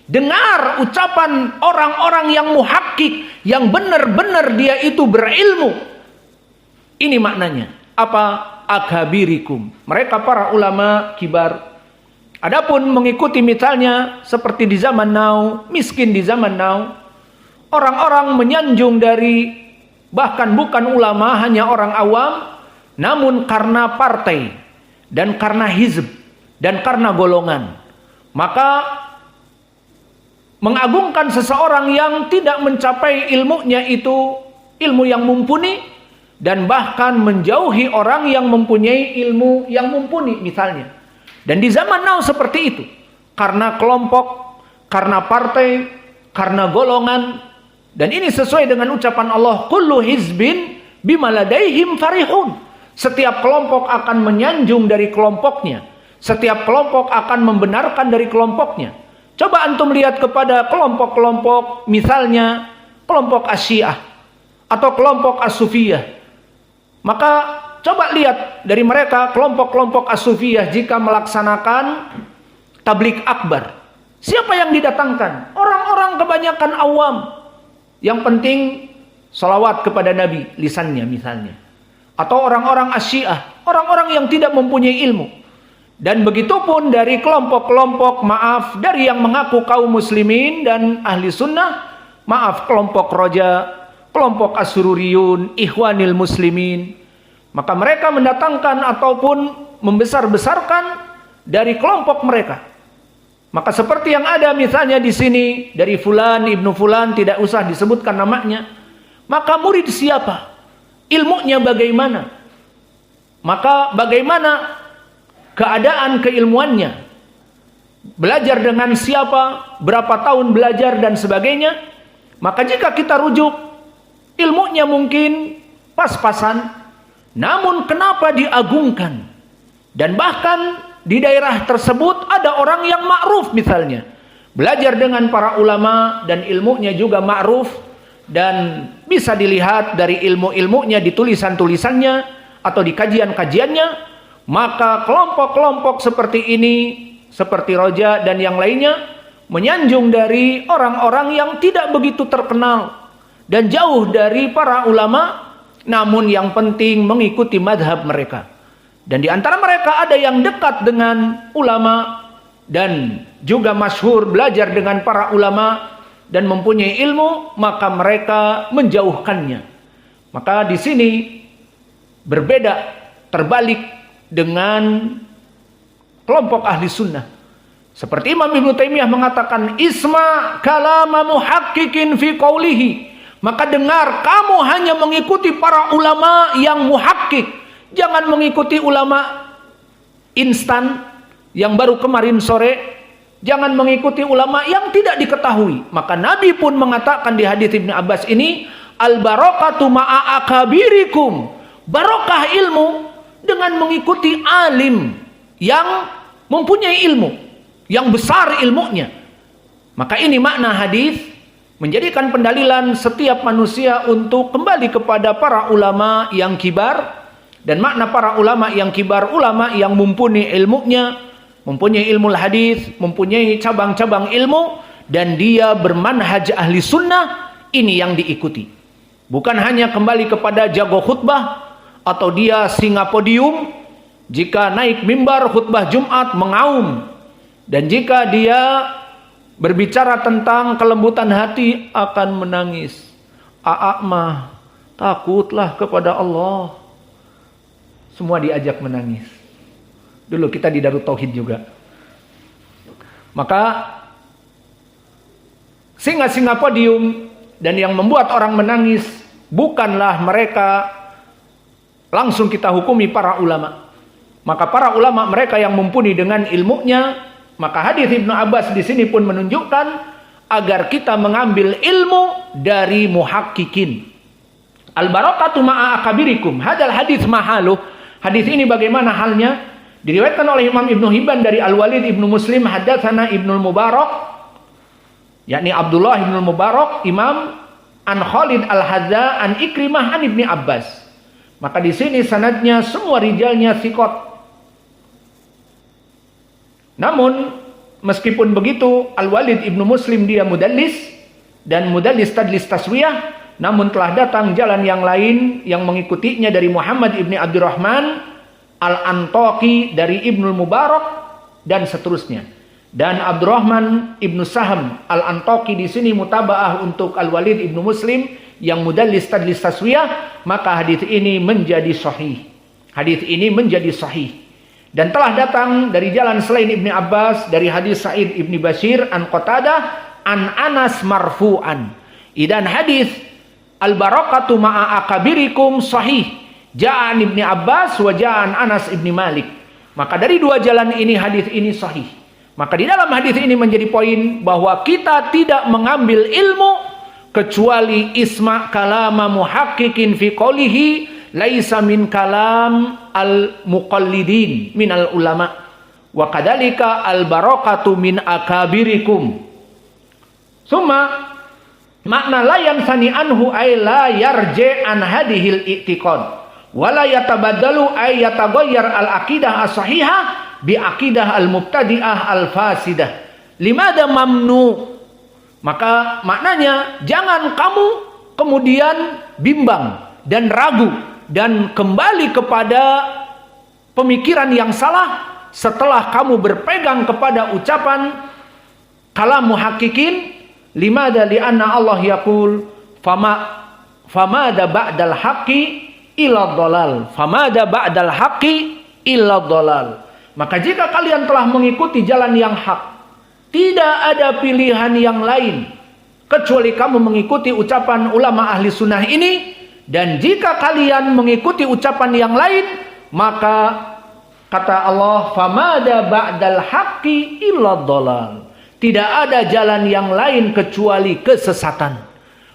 Dengar ucapan orang-orang yang muhaqqiq, yang benar-benar dia itu berilmu. Ini maknanya. Apa? Akabirikum. Mereka para ulama kibar. Adapun mengikuti misalnya seperti di zaman now, miskin di zaman now, orang-orang menyanjung dari bahkan bukan ulama, hanya orang awam, namun karena partai dan karena hizb dan karena golongan, maka mengagungkan seseorang yang tidak mencapai ilmunya itu ilmu yang mumpuni, dan bahkan menjauhi orang yang mempunyai ilmu yang mumpuni misalnya. Dan di zaman now seperti itu, karena kelompok, karena partai, karena golongan. Dan ini sesuai dengan ucapan Allah, kullu hizbin bima ladaihim farihun. Setiap kelompok akan menyanjung dari kelompoknya, setiap kelompok akan membenarkan dari kelompoknya. Coba antum lihat kepada kelompok-kelompok, misalnya kelompok Asyiah atau kelompok As-Sufiyah. Maka coba lihat dari mereka kelompok-kelompok As-Sufiyah jika melaksanakan tabligh akbar, siapa yang didatangkan? Orang-orang kebanyakan awam. Yang penting salawat kepada Nabi lisannya misalnya. Atau orang-orang Asyiah, orang-orang yang tidak mempunyai ilmu. Dan begitupun dari kelompok-kelompok, maaf, dari yang mengaku kaum muslimin dan ahli sunnah, maaf, kelompok Roja, kelompok As-Sururiyun, Ikhwanil Muslimin. Maka mereka mendatangkan ataupun membesar-besarkan dari kelompok mereka. Maka seperti yang ada misalnya di sini dari fulan ibnu fulan, tidak usah disebutkan namanya. Maka murid siapa? Ilmunya bagaimana? Maka bagaimana keadaan keilmuannya? Belajar dengan siapa? Berapa tahun belajar dan sebagainya? Maka jika kita rujuk, ilmunya mungkin pas-pasan, namun kenapa diagungkan? Dan bahkan di daerah tersebut ada orang yang ma'ruf misalnya. Belajar dengan para ulama dan ilmunya juga ma'ruf. Dan bisa dilihat dari ilmu-ilmunya di tulisan-tulisannya atau di kajian-kajiannya. Maka kelompok-kelompok seperti ini, seperti Roja dan yang lainnya, menyanjung dari orang-orang yang tidak begitu terkenal dan jauh dari para ulama, namun yang penting mengikuti madhab mereka. Dan di antara mereka ada yang dekat dengan ulama dan juga masyhur belajar dengan para ulama dan mempunyai ilmu, maka mereka menjauhkannya. Maka di sini berbeda, terbalik dengan kelompok ahli sunnah. Seperti Imam Ibnu Taimiyah mengatakan, isma kalama muhaqqiqin fi qawlihi. Maka dengar, kamu hanya mengikuti para ulama yang muhakkik. Jangan mengikuti ulama instan yang baru kemarin sore. Jangan mengikuti ulama yang tidak diketahui. Maka Nabi pun mengatakan di hadits Ibnu Abbas ini, al-barakatu ma'a akabirikum. Barokah ilmu dengan mengikuti alim yang mempunyai ilmu, yang besar ilmunya. Maka ini makna hadis, menjadikan pendalilan setiap manusia untuk kembali kepada para ulama yang kibar. Dan makna para ulama yang kibar, ulama yang mumpuni ilmunya, mempunyai ilmu hadis, mempunyai cabang-cabang ilmu, dan dia bermanhaj ahli sunnah, ini yang diikuti. Bukan hanya kembali kepada jago khutbah, atau dia singa podium, jika naik mimbar khutbah Jumat mengaum, dan jika dia berbicara tentang kelembutan hati akan menangis. Aa mah takutlah kepada Allah. Semua diajak menangis. Dulu kita di Darut Tauhid juga. Maka singa-singa podium dan yang membuat orang menangis bukanlah mereka langsung kita hukumi para ulama. Maka para ulama mereka yang mumpuni dengan ilmunya. Maka hadis Ibnu Abbas di sini pun menunjukkan agar kita mengambil ilmu dari muhaqqiqin. Al-barakatu ma'a akabirikum. Hadal hadis mahaluh. Hadis ini bagaimana halnya? Diriwayatkan oleh Imam Ibnu Hibban dari Al-Walid Ibnu Muslim, hadatsana Ibnu Mubarak, yakni Abdullah Ibnu Mubarak, Imam, an Khalid Al-Hadza, an Ikrimah, an Ibni Abbas. Maka di sini sanadnya semua rijalnya thiqat. Namun meskipun begitu, Al-Walid Ibnu Muslim dia mudallis, dan mudallis tadlis taswiyah. Namun telah datang jalan yang lain yang mengikutinya dari Muhammad ibni Abdurrahman Al-Antaqi, dari Ibnu Mubarak, dan seterusnya. Dan Abdurrahman ibnu Saham Al-Antaqi di sini mutabaah untuk Al-Walid ibnu Muslim yang mudallis tadlis taswiyah. Maka hadis ini menjadi sahih. Hadis ini menjadi sahih. Dan telah datang dari jalan selain Ibni Abbas, dari hadis Sa'id ibni Bashir an Qatadah an Anas marfu'an. Dan hadis al-barakatu ma'a akabirikum sahih. Ja'an Ibni Abbas wa ja'an Anas ibni Malik. Maka dari dua jalan ini hadis ini sahih. Maka di dalam hadis ini menjadi poin bahwa kita tidak mengambil ilmu kecuali isma' kalama muhaqqiqin fi qawlihi laisa min kalam al-muqallidin minal ulama. Wa kadzalika al-barakatu min akabirikum. Summa makna la yansani anhu ay la yarji an hadhil i'tiqad wa la yatabaddalu ay yataghayyar al aqidah as-sahihah bi aqidah al mubtadi'ah al fasidah. Limada mamnu? Maka maknanya jangan kamu kemudian bimbang dan ragu dan kembali kepada pemikiran yang salah setelah kamu berpegang kepada ucapan kalam muhaqqiqin. Limada li'anna Allah yaqul famada ba'dal haqqi ila dhalal. Famada ba'dal haqqi illa dhalal. Maka jika kalian telah mengikuti jalan yang hak, tidak ada pilihan yang lain kecuali kamu mengikuti ucapan ulama ahli sunnah ini. Dan jika kalian mengikuti ucapan yang lain, maka kata Allah, famada ba'dal haqqi illa dhalal. Tidak ada jalan yang lain kecuali kesesatan.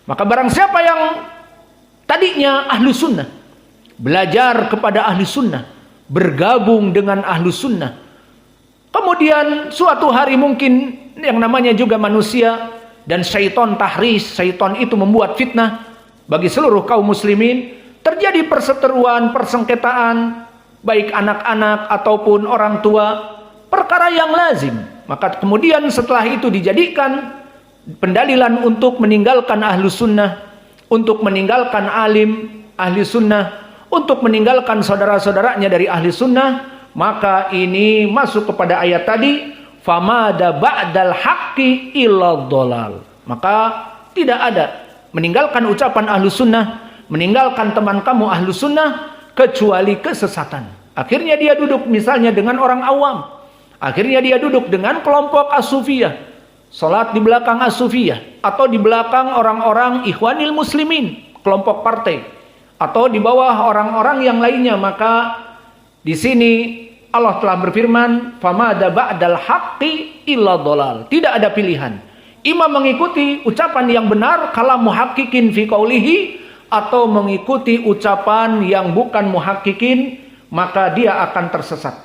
Maka barang siapa yang tadinya ahlu sunnah, belajar kepada ahli sunnah, bergabung dengan ahlu sunnah, kemudian suatu hari mungkin yang namanya juga manusia dan syaitan tahris, syaitan itu membuat fitnah bagi seluruh kaum muslimin, terjadi perseteruan, persengketaan, baik anak-anak ataupun orang tua, perkara yang lazim. Maka kemudian setelah itu dijadikan pendalilan untuk meninggalkan ahlu sunnah, untuk meninggalkan alim ahli sunnah, untuk meninggalkan saudara-saudaranya dari ahli sunnah. Maka ini masuk kepada ayat tadi, famada ba'dal haqqi illa dhalal. Maka tidak ada meninggalkan ucapan ahlu sunnah, meninggalkan teman kamu ahlu sunnah, kecuali kesesatan. Akhirnya dia duduk misalnya dengan orang awam, akhirnya dia duduk dengan kelompok as-sufiyah, salat di belakang as-sufiyah, atau di belakang orang-orang ikhwanil muslimin, kelompok partai, atau di bawah orang-orang yang lainnya. Maka di sini Allah telah berfirman, famada ba'dal haqqi illa dhalal. Tidak ada pilihan. Imam mengikuti ucapan yang benar, kalam muhaqqiqin fi qaulihi, atau mengikuti ucapan yang bukan muhaqqiqin, maka dia akan tersesat.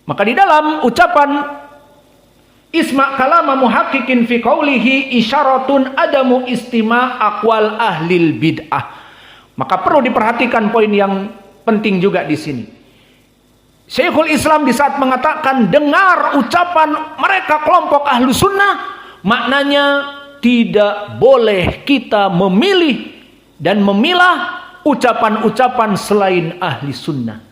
Maka di dalam ucapan isma kalama muhaqqiqin fi qaulihi isyaratun adamu istima' aqwal ahlil bid'ah. Maka perlu diperhatikan poin yang penting juga di sini. Syekhul Islam di saat mengatakan dengar ucapan mereka kelompok ahlu sunnah, maknanya tidak boleh kita memilih dan memilah ucapan-ucapan selain ahli sunnah.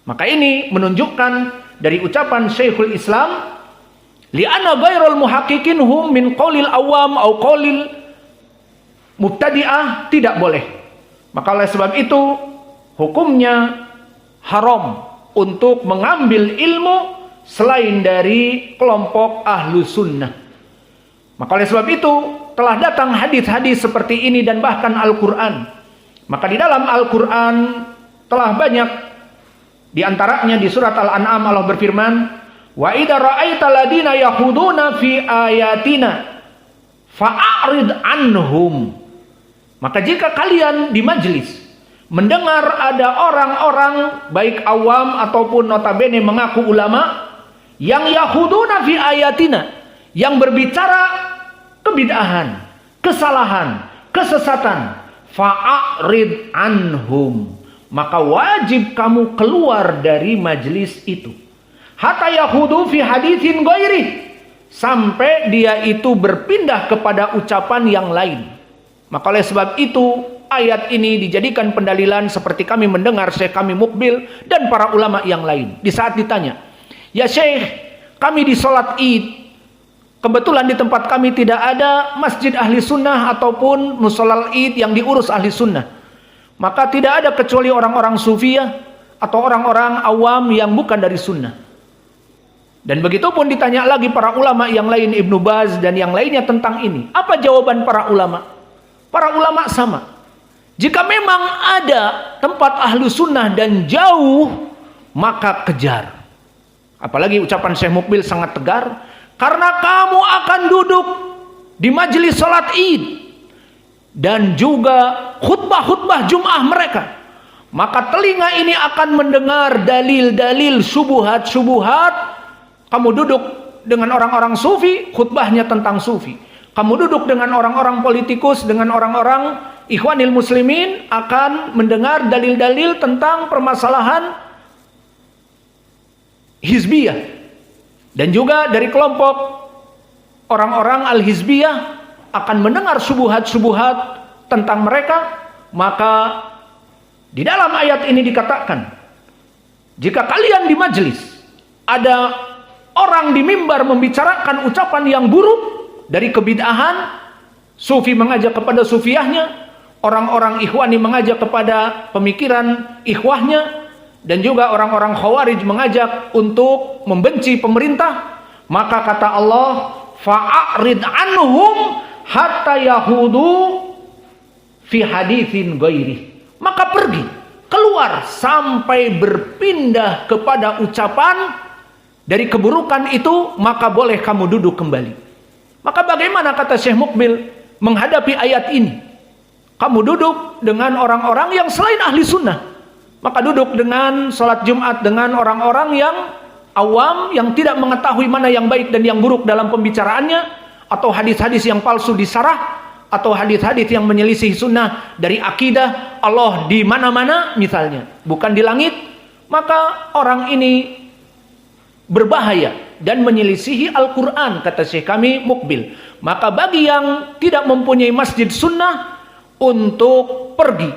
Maka ini menunjukkan dari ucapan Syekhul Islam, li'anna ghairul muhaqqiqin hum min qaulil awam au qaulil mubtadi'ah, tidak boleh. Maka oleh sebab itu hukumnya haram untuk mengambil ilmu selain dari kelompok ahlu sunnah. Maka oleh sebab itu telah datang hadis-hadis seperti ini dan bahkan Al-Quran. Maka di dalam Al-Quran telah banyak, di antaranya di surat Al-An'am Allah berfirman, wa idza ra'aita ladina yakhuduna fi ayatina fa'arid anhum. Maka jika kalian di majelis mendengar ada orang-orang baik awam ataupun notabene mengaku ulama yang yakhuduna fi ayatina, yang berbicara kebid'ahan, kesalahan, kesesatan, fa'arid anhum, maka wajib kamu keluar dari majelis itu. Hatta yahudu fi haditsin ghairi, sampai dia itu berpindah kepada ucapan yang lain. Maka oleh sebab itu ayat ini dijadikan pendalilan seperti kami mendengar Syekh kami Mukbil dan para ulama yang lain. Di saat ditanya, ya Syekh, kami di sholat id, kebetulan di tempat kami tidak ada masjid ahli sunnah ataupun musholal id yang diurus ahli sunnah. Maka tidak ada kecuali orang-orang sufiyah atau orang-orang awam yang bukan dari sunnah. Dan begitu pun ditanya lagi para ulama yang lain, Ibnu Baz dan yang lainnya tentang ini. Apa jawaban para ulama? Para ulama sama. Jika memang ada tempat ahlu sunnah dan jauh, maka kejar. Apalagi ucapan Syekh Mukbil sangat tegar. Karena kamu akan duduk di majelis sholat id dan juga khutbah-khutbah Jum'ah mereka. Maka telinga ini akan mendengar dalil-dalil syubuhat-syubuhat. Kamu duduk dengan orang-orang sufi, khutbahnya tentang sufi. Kamu duduk dengan orang-orang politikus, dengan orang-orang ikhwanil muslimin, akan mendengar dalil-dalil tentang permasalahan hizbiyah. Dan juga dari kelompok orang-orang al-hizbiyah akan mendengar syubuhat-syubuhat tentang mereka. Maka di dalam ayat ini dikatakan, jika kalian di majelis ada orang di mimbar membicarakan ucapan yang buruk dari kebid'ahan, sufi mengajak kepada sufiyahnya, orang-orang ikhwani mengajak kepada pemikiran ikhwahnya, dan juga orang-orang Khawarij mengajak untuk membenci pemerintah, maka kata Allah, fa'arid anhum hatta yahudu fi haditsin ghairi. Maka pergi, keluar sampai berpindah kepada ucapan dari keburukan itu, maka boleh kamu duduk kembali. Maka bagaimana kata Syekh Mukbil menghadapi ayat ini? Kamu duduk dengan orang-orang yang selain ahli sunnah. Maka duduk dengan sholat Jumat dengan orang-orang yang awam, yang tidak mengetahui mana yang baik dan yang buruk dalam pembicaraannya, atau hadis-hadis yang palsu disarah, atau hadis-hadis yang menyelisih sunnah dari akidah Allah di mana-mana misalnya, bukan di langit. Maka orang ini berbahaya dan menyelisihi Al-Quran, kata Syekh kami Mukbil. Maka bagi yang tidak mempunyai masjid sunnah, untuk pergi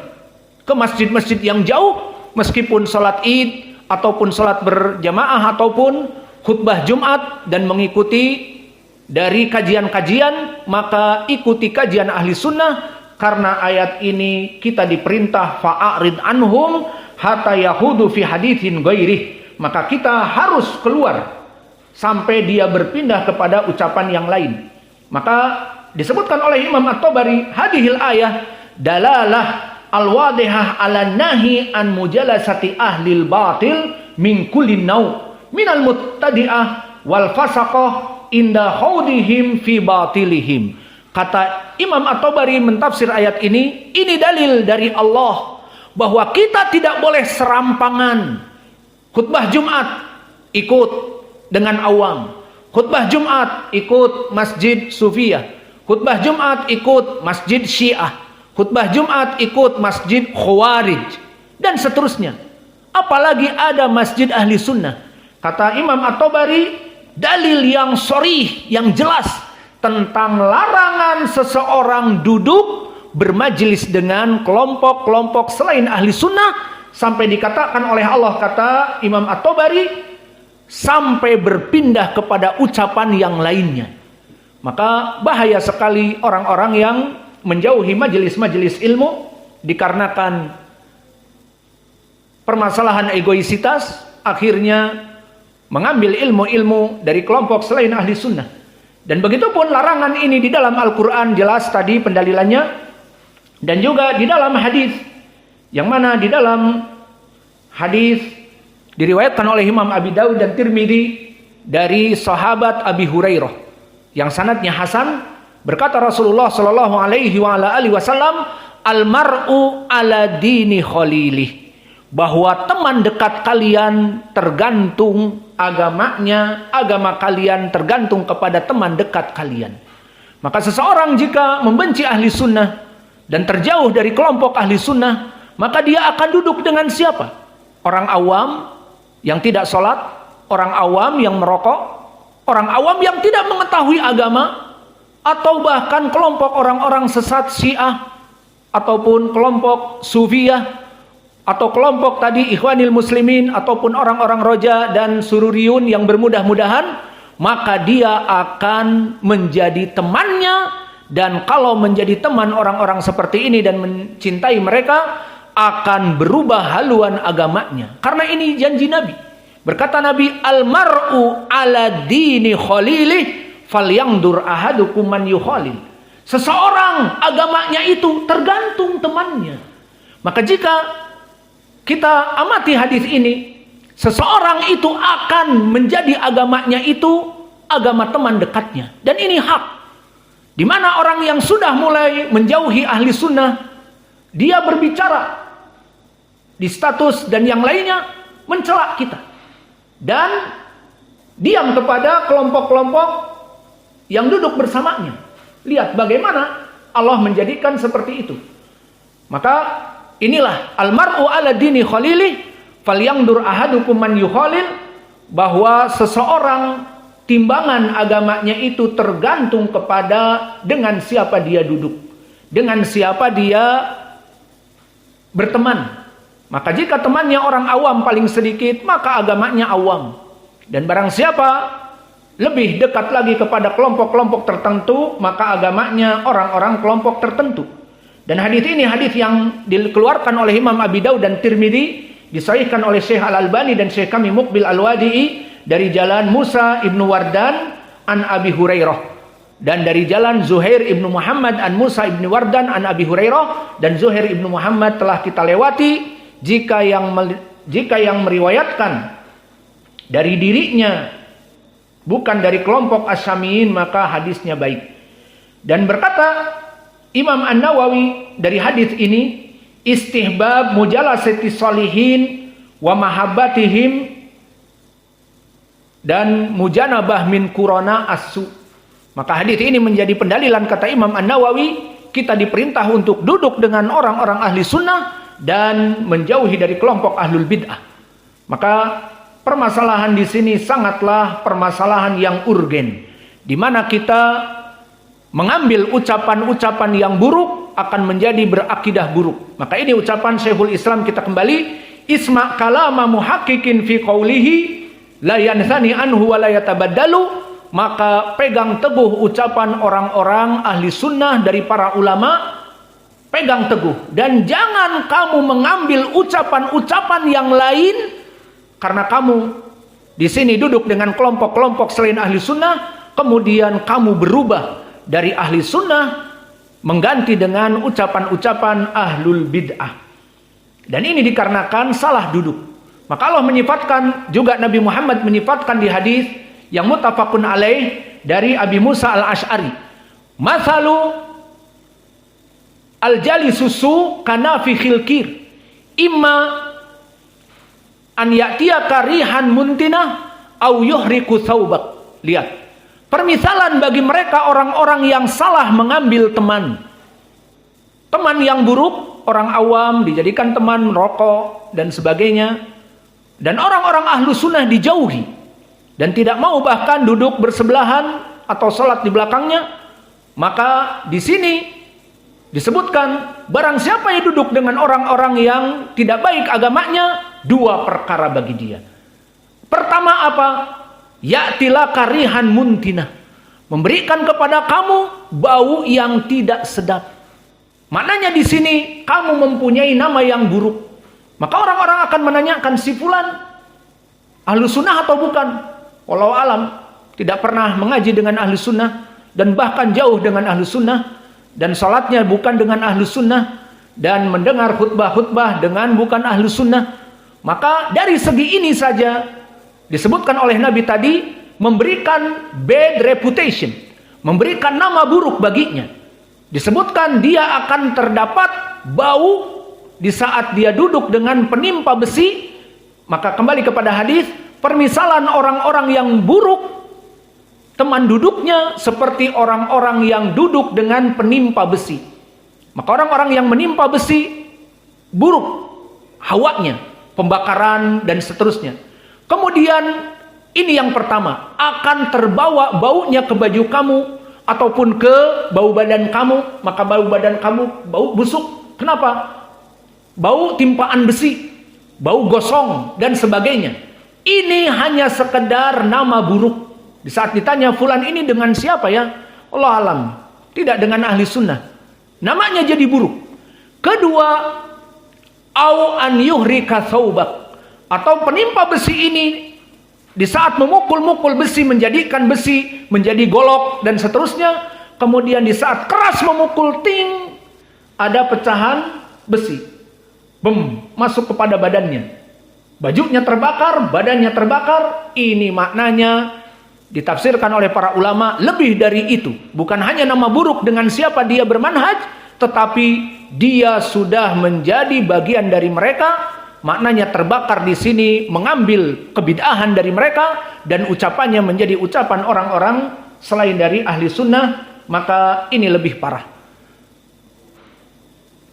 ke masjid-masjid yang jauh, meskipun sholat id ataupun sholat berjamaah ataupun khutbah Jumat, dan mengikuti dari kajian-kajian, maka ikuti kajian ahli sunnah. Karena ayat ini kita diperintah fa'arid anhum hatta yahudu fi haditsin ghairih. Maka kita harus keluar sampai dia berpindah kepada ucapan yang lain. Maka disebutkan oleh Imam At-Tabari, hadhil ayah dalalah al-wadihah ala nahi an mujalasati ahlil batil min kullin nau minal muttadi'ah wal fasaqah inda khawdihim fi batilihim. Kata Imam At-Tabari mentafsir ayat ini dalil dari Allah bahwa kita tidak boleh serampangan. Khutbah Jumat ikut dengan awam, khutbah Jumat ikut masjid Sufiyah, khutbah Jumat ikut masjid Syiah, khutbah Jumat ikut masjid Khawarij, dan seterusnya. Apalagi ada masjid ahli sunnah. Kata Imam At-Tabari, dalil yang sharih, yang jelas tentang larangan seseorang duduk bermajelis dengan kelompok-kelompok selain ahli sunnah, sampai dikatakan oleh Allah, kata Imam At-Tabari, sampai berpindah kepada ucapan yang lainnya. Maka bahaya sekali orang-orang yang menjauhi majelis-majelis ilmu dikarenakan permasalahan egoisitas, akhirnya mengambil ilmu-ilmu dari kelompok selain ahli sunnah. Dan begitu pun larangan ini di dalam Al-Quran jelas tadi pendalilannya, dan juga di dalam hadis, yang mana di dalam hadis diriwayatkan oleh Imam Abi Daud dan Tirmidzi dari sahabat Abi Hurairah yang sanadnya hasan, berkata Rasulullah sallallahu alaihi wasallam, al-mar'u ala dini khalilih, bahwa teman dekat kalian tergantung agamanya, agama kalian tergantung kepada teman dekat kalian. Maka seseorang jika membenci ahli sunnah dan terjauh dari kelompok ahli sunnah, maka dia akan duduk dengan siapa? Orang awam yang tidak sholat, orang awam yang merokok, orang awam yang tidak mengetahui agama, atau bahkan kelompok orang-orang sesat Syiah, ataupun kelompok Sufiyah, atau kelompok tadi Ikhwanil Muslimin, ataupun orang-orang Roja dan Sururiyun yang bermudah-mudahan, maka dia akan menjadi temannya. Dan kalau menjadi teman orang-orang seperti ini dan mencintai mereka, akan berubah haluan agamanya. Karena ini janji Nabi. Berkata Nabi, al-mar'u ala dini khalilih falyangdur ahadukum man yukhalil. Seseorang agamanya itu tergantung temannya. Maka jika kita amati hadis ini, seseorang itu akan menjadi agamanya itu agama teman dekatnya. Dan ini hak. Di mana orang yang sudah mulai menjauhi ahli sunnah, dia berbicara di status dan yang lainnya mencela kita, dan diam kepada kelompok-kelompok yang duduk bersamanya. Lihat bagaimana Allah menjadikan seperti itu. Maka inilah almar'u ala dini khalilih falyangdur ahadukum man yukhalil, bahwa seseorang timbangan agamanya itu tergantung kepada dengan siapa dia duduk, dengan siapa dia berteman. Maka jika temannya orang awam paling sedikit, maka agamanya awam. Dan barang siapa lebih dekat lagi kepada kelompok-kelompok tertentu, maka agamanya orang-orang kelompok tertentu. Dan hadis ini hadis yang dikeluarkan oleh Imam Abi Daud dan Tirmidzi disahihkan oleh Syekh Al-Albani dan Syekh kami Muqbil Al-Wadi'i dari jalan Musa ibnu Wardan an Abi Hurairah, dan dari jalan Zuhair ibnu Muhammad an Musa ibnu Wardan an Abi Hurairah, dan Zuhair ibnu Muhammad telah kita lewati. Jika yang meriwayatkan dari dirinya bukan dari kelompok Asyamiyin, maka hadisnya baik. Dan berkata Imam An-Nawawi dari hadis ini, istihbab mujalasati sholihin wa mahabbatihim dan mujanabah min kurana as-su. Maka hadis ini menjadi pendalilan, kata Imam An-Nawawi, kita diperintah untuk duduk dengan orang-orang ahli sunnah dan menjauhi dari kelompok ahlul bid'ah. Maka permasalahan di sini sangatlah permasalahan yang urgen, di mana kita mengambil ucapan-ucapan yang buruk akan menjadi berakidah buruk. Maka ini ucapan Syekhul Islam, kita kembali, isma' kalama muhaqqiqin fi qawlihi la yanthani anhu wa la yatabaddalu. Maka pegang teguh ucapan orang-orang ahli sunnah dari para ulama, pegang teguh, dan jangan kamu mengambil ucapan-ucapan yang lain, karena kamu di sini duduk dengan kelompok-kelompok selain ahli sunnah, kemudian kamu berubah dari ahli sunnah mengganti dengan ucapan-ucapan ahlul bid'ah. Dan ini dikarenakan salah duduk. Maka Allah menyifatkan, juga Nabi Muhammad menyifatkan di hadis yang muttafaqun alaih dari Abi Musa al-Ash'ari, masalu al-jalisusu kana fi khilkir imma an ya'tiyaka rihan muntinah au yuhriku thawbak. Lihat, permisalan bagi mereka orang-orang yang salah mengambil teman yang buruk, orang awam dijadikan teman, merokok dan sebagainya, dan orang-orang ahlu sunnah dijauhi dan tidak mau bahkan duduk bersebelahan atau salat di belakangnya. Maka di sini disebutkan, barang siapa yang duduk dengan orang-orang yang tidak baik agamanya, dua perkara bagi dia. Pertama apa? Ya'tila karihan muntina, memberikan kepada kamu bau yang tidak sedap. Maknanya di sini kamu mempunyai nama yang buruk. Maka orang-orang akan menanyakan, si fulan ahlu sunnah atau bukan? Wallahu alam, tidak pernah mengaji dengan ahlu sunnah, dan bahkan jauh dengan ahlu sunnah, dan salatnya bukan dengan ahlu sunnah, dan mendengar khutbah-khutbah dengan bukan ahlu sunnah. Maka dari segi ini saja disebutkan oleh Nabi tadi, memberikan bad reputation, memberikan nama buruk baginya. Disebutkan dia akan terdapat bau di saat dia duduk dengan penimpa besi. Maka kembali kepada hadis, permisalan orang-orang yang buruk, teman duduknya seperti orang-orang yang duduk dengan penimpa besi. Maka orang-orang yang menimpa besi buruk hawanya, pembakaran dan seterusnya. Kemudian ini yang pertama, akan terbawa baunya ke baju kamu ataupun ke bau badan kamu. Maka bau badan kamu bau busuk. Kenapa? Bau timpaan besi, bau gosong dan sebagainya. Ini hanya sekedar nama buruk. Di saat ditanya, fulan ini dengan siapa ya? Allah alam, tidak dengan ahli sunnah, namanya jadi buruk. Kedua, au an yuhrika thawbak, atau penimpa besi ini di saat memukul-mukul besi, menjadikan besi menjadi golok dan seterusnya, kemudian di saat keras memukul, ting, ada pecahan besi, masuk kepada badannya, bajunya terbakar, badannya terbakar. Ini maknanya ditafsirkan oleh para ulama lebih dari itu. Bukan hanya nama buruk dengan siapa dia bermanhaj, tetapi dia sudah menjadi bagian dari mereka. Maknanya terbakar di sini mengambil kebid'ahan dari mereka, dan ucapannya menjadi ucapan orang-orang selain dari ahli sunnah. Maka ini lebih parah.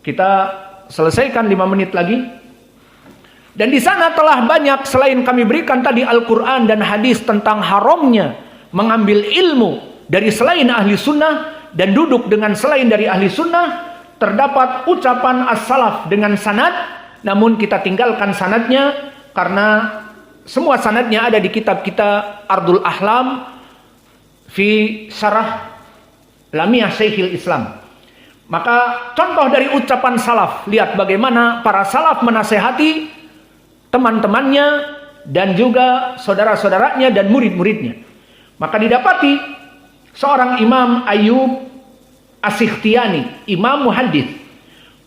Kita selesaikan 5 menit lagi. Dan di sana telah banyak, selain kami berikan tadi Al-Quran dan hadis tentang haramnya mengambil ilmu dari selain ahli sunnah dan duduk dengan selain dari ahli sunnah, terdapat ucapan as-salaf dengan sanad, namun kita tinggalkan sanadnya karena semua sanadnya ada di kitab kita Ardul Ahlam fi Syarah Lamiyah Syekhil Islam. Maka contoh dari ucapan salaf, lihat bagaimana para salaf menasehati teman-temannya, dan juga saudara-saudaranya dan murid-muridnya. Maka didapati seorang Imam Ayyub As-Sikhtiyani, Imam Muhaddits.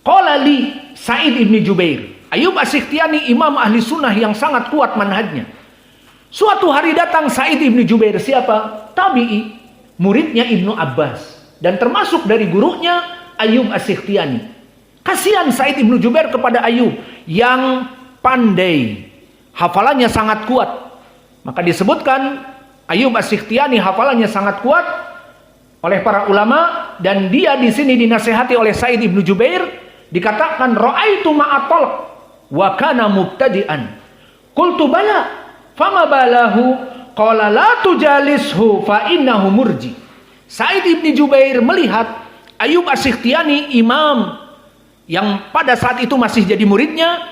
Qala li Sa'id ibn Jubair. Ayyub As-Sikhtiyani imam ahli sunnah yang sangat kuat manhajnya. Suatu hari datang Sa'id ibn Jubair, siapa? Tabi'i, muridnya Ibnu Abbas, dan termasuk dari gurunya Ayyub As-Sikhtiyani. Kasihan Sa'id ibn Jubair kepada Ayyub yang pandai, hafalannya sangat kuat. Maka disebutkan Ayyub As-Sikhtiyani hafalannya sangat kuat oleh para ulama, dan dia di sini dinasihati oleh Sa'id ibn Jubair, dikatakan ra'aitu ma'at talq wa kana mubtadi'an. Qultu bala fama balahu qala la tujalishu fa innahu murji. Sa'id ibn Jubair melihat Ayyub As-Sikhtiyani, imam yang pada saat itu masih jadi muridnya,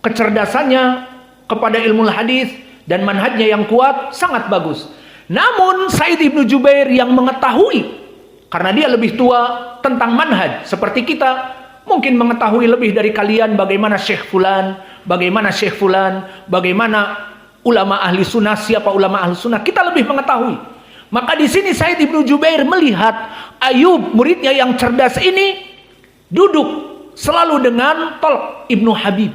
kecerdasannya kepada ilmu hadis dan manhajnya yang kuat sangat bagus. Namun Sa'id ibn Jubair yang mengetahui, karena dia lebih tua tentang manhaj, seperti kita mungkin mengetahui lebih dari kalian bagaimana Syekh Fulan, bagaimana Syekh Fulan, bagaimana ulama ahli sunnah, siapa ulama ahli sunnah, kita lebih mengetahui. Maka di sini Sa'id ibn Jubair melihat Ayyub, muridnya yang cerdas ini, duduk selalu dengan Talq ibnu Habib.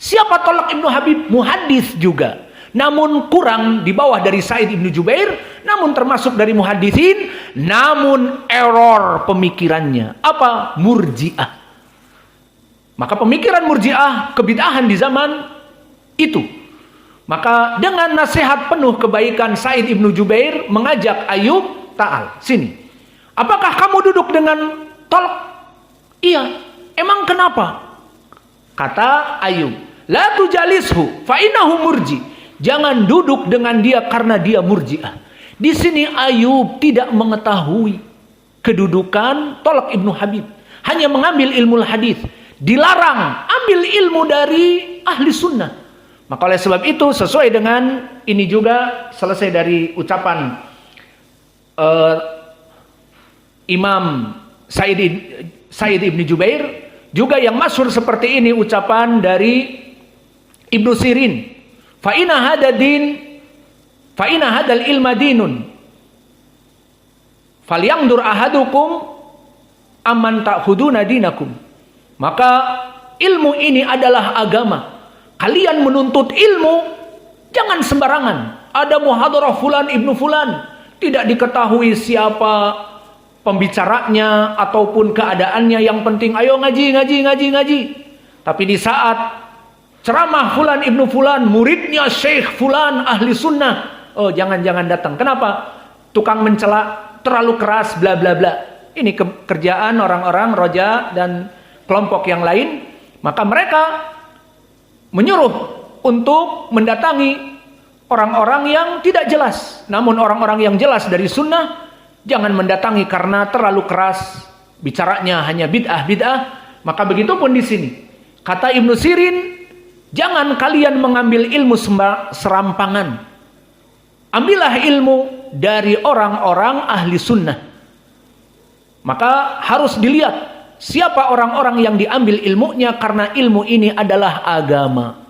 Siapa Talq ibnu Habib? Muhaddits juga, namun kurang di bawah dari Sa'id ibn Jubair, namun termasuk dari muhaditsin, namun error pemikirannya. Apa? Murji'ah. Maka pemikiran murji'ah, kebid'ahan di zaman itu. Maka dengan nasihat penuh kebaikan, Sa'id ibn Jubair mengajak Ayyub, ta'al, sini. Apakah kamu duduk dengan Talq? Iya. Emang kenapa? Kata Ayyub, la tujalishu fa innahu murji. Jangan duduk dengan dia karena dia murji'ah. Di sini Ayyub tidak mengetahui kedudukan Talq ibnu Habib, hanya mengambil ilmu hadis. Dilarang ambil ilmu dari ahli sunnah. Maka oleh sebab itu, sesuai dengan ini juga selesai dari ucapan Imam Sa'id ibn Jubair, juga yang masyhur seperti ini ucapan dari Ibnu Sirin, fa inna hadal ilma dinun falyangdur ahadukum amman ta'khuduna dinakum. Maka ilmu ini adalah agama. Kalian menuntut ilmu jangan sembarangan. Ada muhadarah fulan ibnu fulan, tidak diketahui siapa pembicaranya ataupun keadaannya, yang penting ayo ngaji. Tapi di saat ceramah fulan ibnu fulan, muridnya Syekh fulan ahli sunnah, oh jangan datang. Kenapa? Tukang mencela, terlalu keras, bla bla bla. Ini kerjaan orang-orang roja dan kelompok yang lain. Maka mereka menyuruh untuk mendatangi orang-orang yang tidak jelas. Namun orang-orang yang jelas dari sunnah jangan mendatangi karena terlalu keras bicaranya, hanya bid'ah. Maka begitu pun di sini. Kata Ibnu Sirin, jangan kalian mengambil ilmu serampangan. Ambillah ilmu dari orang-orang ahli sunnah. Maka harus dilihat siapa orang-orang yang diambil ilmunya, karena ilmu ini adalah agama,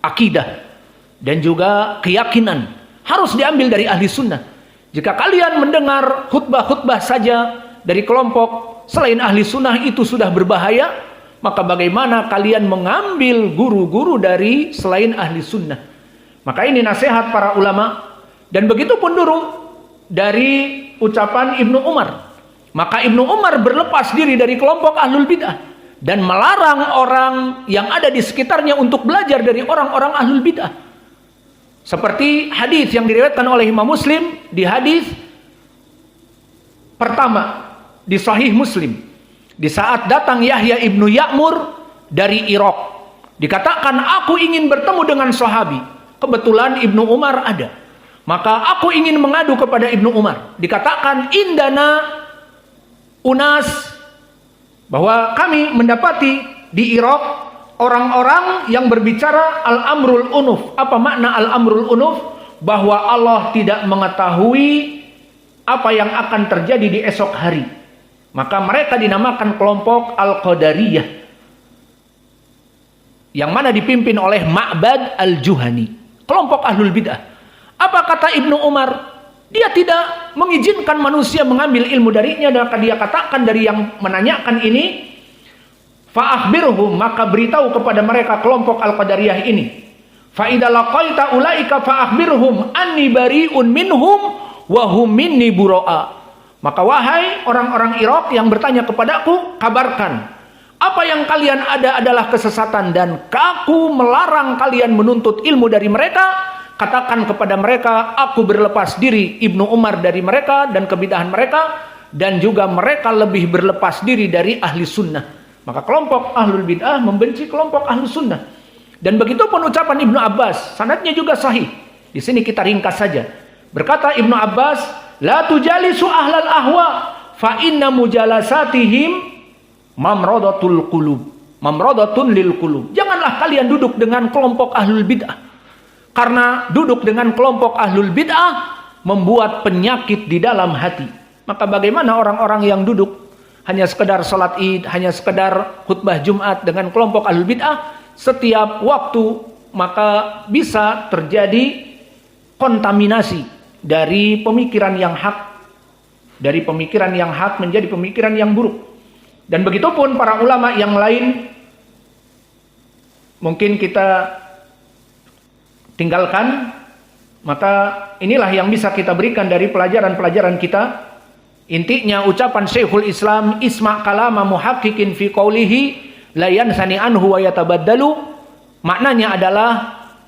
akidah, dan juga keyakinan. Harus diambil dari ahli sunnah. Jika kalian mendengar khutbah-khutbah saja dari kelompok selain ahli sunnah, itu sudah berbahaya. Maka bagaimana kalian mengambil guru-guru dari selain ahli sunnah? Maka ini nasihat para ulama. Dan begitu pun dulu dari ucapan Ibnu Umar. Maka Ibnu Umar berlepas diri dari kelompok ahlul bid'ah dan melarang orang yang ada di sekitarnya untuk belajar dari orang-orang ahlul bid'ah. Seperti hadis yang diriwayatkan oleh Imam Muslim di hadis pertama di Sahih Muslim. Di saat datang Yahya ibnu Ya'mur dari Irak, dikatakan aku ingin bertemu dengan sahabi. Kebetulan Ibnu Umar ada. Maka aku ingin mengadu kepada Ibnu Umar. Dikatakan indana unas, bahwa kami mendapati di Irak orang-orang yang berbicara al-amrul unuf. Apa makna al-amrul unuf? Bahwa Allah tidak mengetahui apa yang akan terjadi di esok hari. Maka mereka dinamakan kelompok Al-Qadariyah, yang mana dipimpin oleh Ma'bad al-Juhani, kelompok ahlul bid'ah. Apa kata Ibnu Umar? Dia tidak mengizinkan manusia mengambil ilmu darinya, dan dia katakan dari yang menanyakan ini, fa'akhbirhum, maka beritahu kepada mereka kelompok Al-Qadariyah ini, fa idza laqaita ulaika fa'akhbirhum anni bari'un minhum wa hum minni bura'a. Maka wahai orang-orang Irak yang bertanya kepadaku, kabarkan apa yang kalian ada adalah kesesatan dan aku melarang kalian menuntut ilmu dari mereka. Katakan kepada mereka, aku berlepas diri Ibnu Umar dari mereka dan kebidahan mereka, dan juga mereka lebih berlepas diri dari ahli sunnah. Maka kelompok ahlul bid'ah membenci kelompok ahli sunnah. Dan begitu pun ucapan Ibnu Abbas, sanadnya juga sahih. Di sini kita ringkas saja. Berkata Ibnu Abbas, la tujalisu ahlal ahwa fa inna mujalasatihim mamradatul qulub, mamradatun lil qulub. Janganlah kalian duduk dengan kelompok ahlul bid'ah, karena duduk dengan kelompok ahlul bid'ah membuat penyakit di dalam hati. Maka bagaimana orang-orang yang duduk hanya sekedar salat Id, hanya sekedar khutbah Jumat dengan kelompok ahlul bid'ah setiap waktu, maka bisa terjadi kontaminasi dari pemikiran yang hak, dari pemikiran yang hak menjadi pemikiran yang buruk. Dan begitu pun para ulama yang lain mungkin kita tinggalkan. Maka inilah yang bisa kita berikan dari pelajaran-pelajaran kita. Intinya ucapan Syekhul Islam, isma' kalama muhaqqiqin fi qawlihi la yansani anhu wa yatabaddalu, maknanya adalah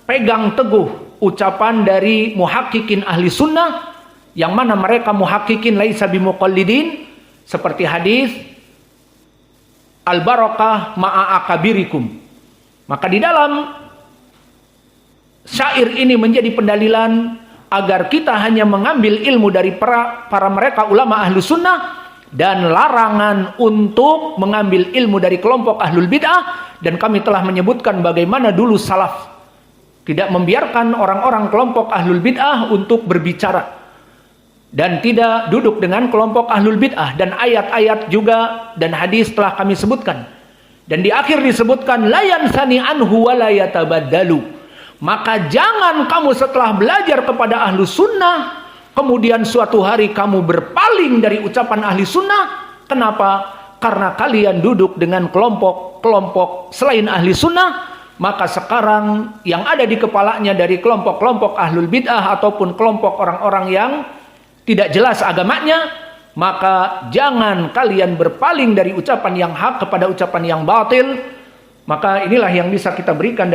pegang teguh ucapan dari muhaqqiqin ahli sunnah, yang mana mereka muhaqqiqin laisa bimuqallidin, seperti hadis al-barakah ma'a akabirikum. Maka di dalam syair ini menjadi pendalilan agar kita hanya mengambil ilmu dari para mereka ulama ahlu sunnah, dan larangan untuk mengambil ilmu dari kelompok ahlul bid'ah. Dan kami telah menyebutkan bagaimana dulu salaf tidak membiarkan orang-orang kelompok ahlul bid'ah untuk berbicara, dan tidak duduk dengan kelompok ahlul bid'ah. Dan ayat-ayat juga dan hadis telah kami sebutkan. Dan di akhir disebutkan la yansani anhu wa la yatabaddalu. Maka jangan kamu setelah belajar kepada ahlu sunnah, kemudian suatu hari kamu berpaling dari ucapan ahli sunnah. Kenapa? Karena kalian duduk dengan kelompok-kelompok selain ahli sunnah. Maka sekarang yang ada di kepalanya dari kelompok-kelompok ahlul bid'ah ataupun kelompok orang-orang yang tidak jelas agamanya, maka jangan kalian berpaling dari ucapan yang hak kepada ucapan yang batil. Maka inilah yang bisa kita berikan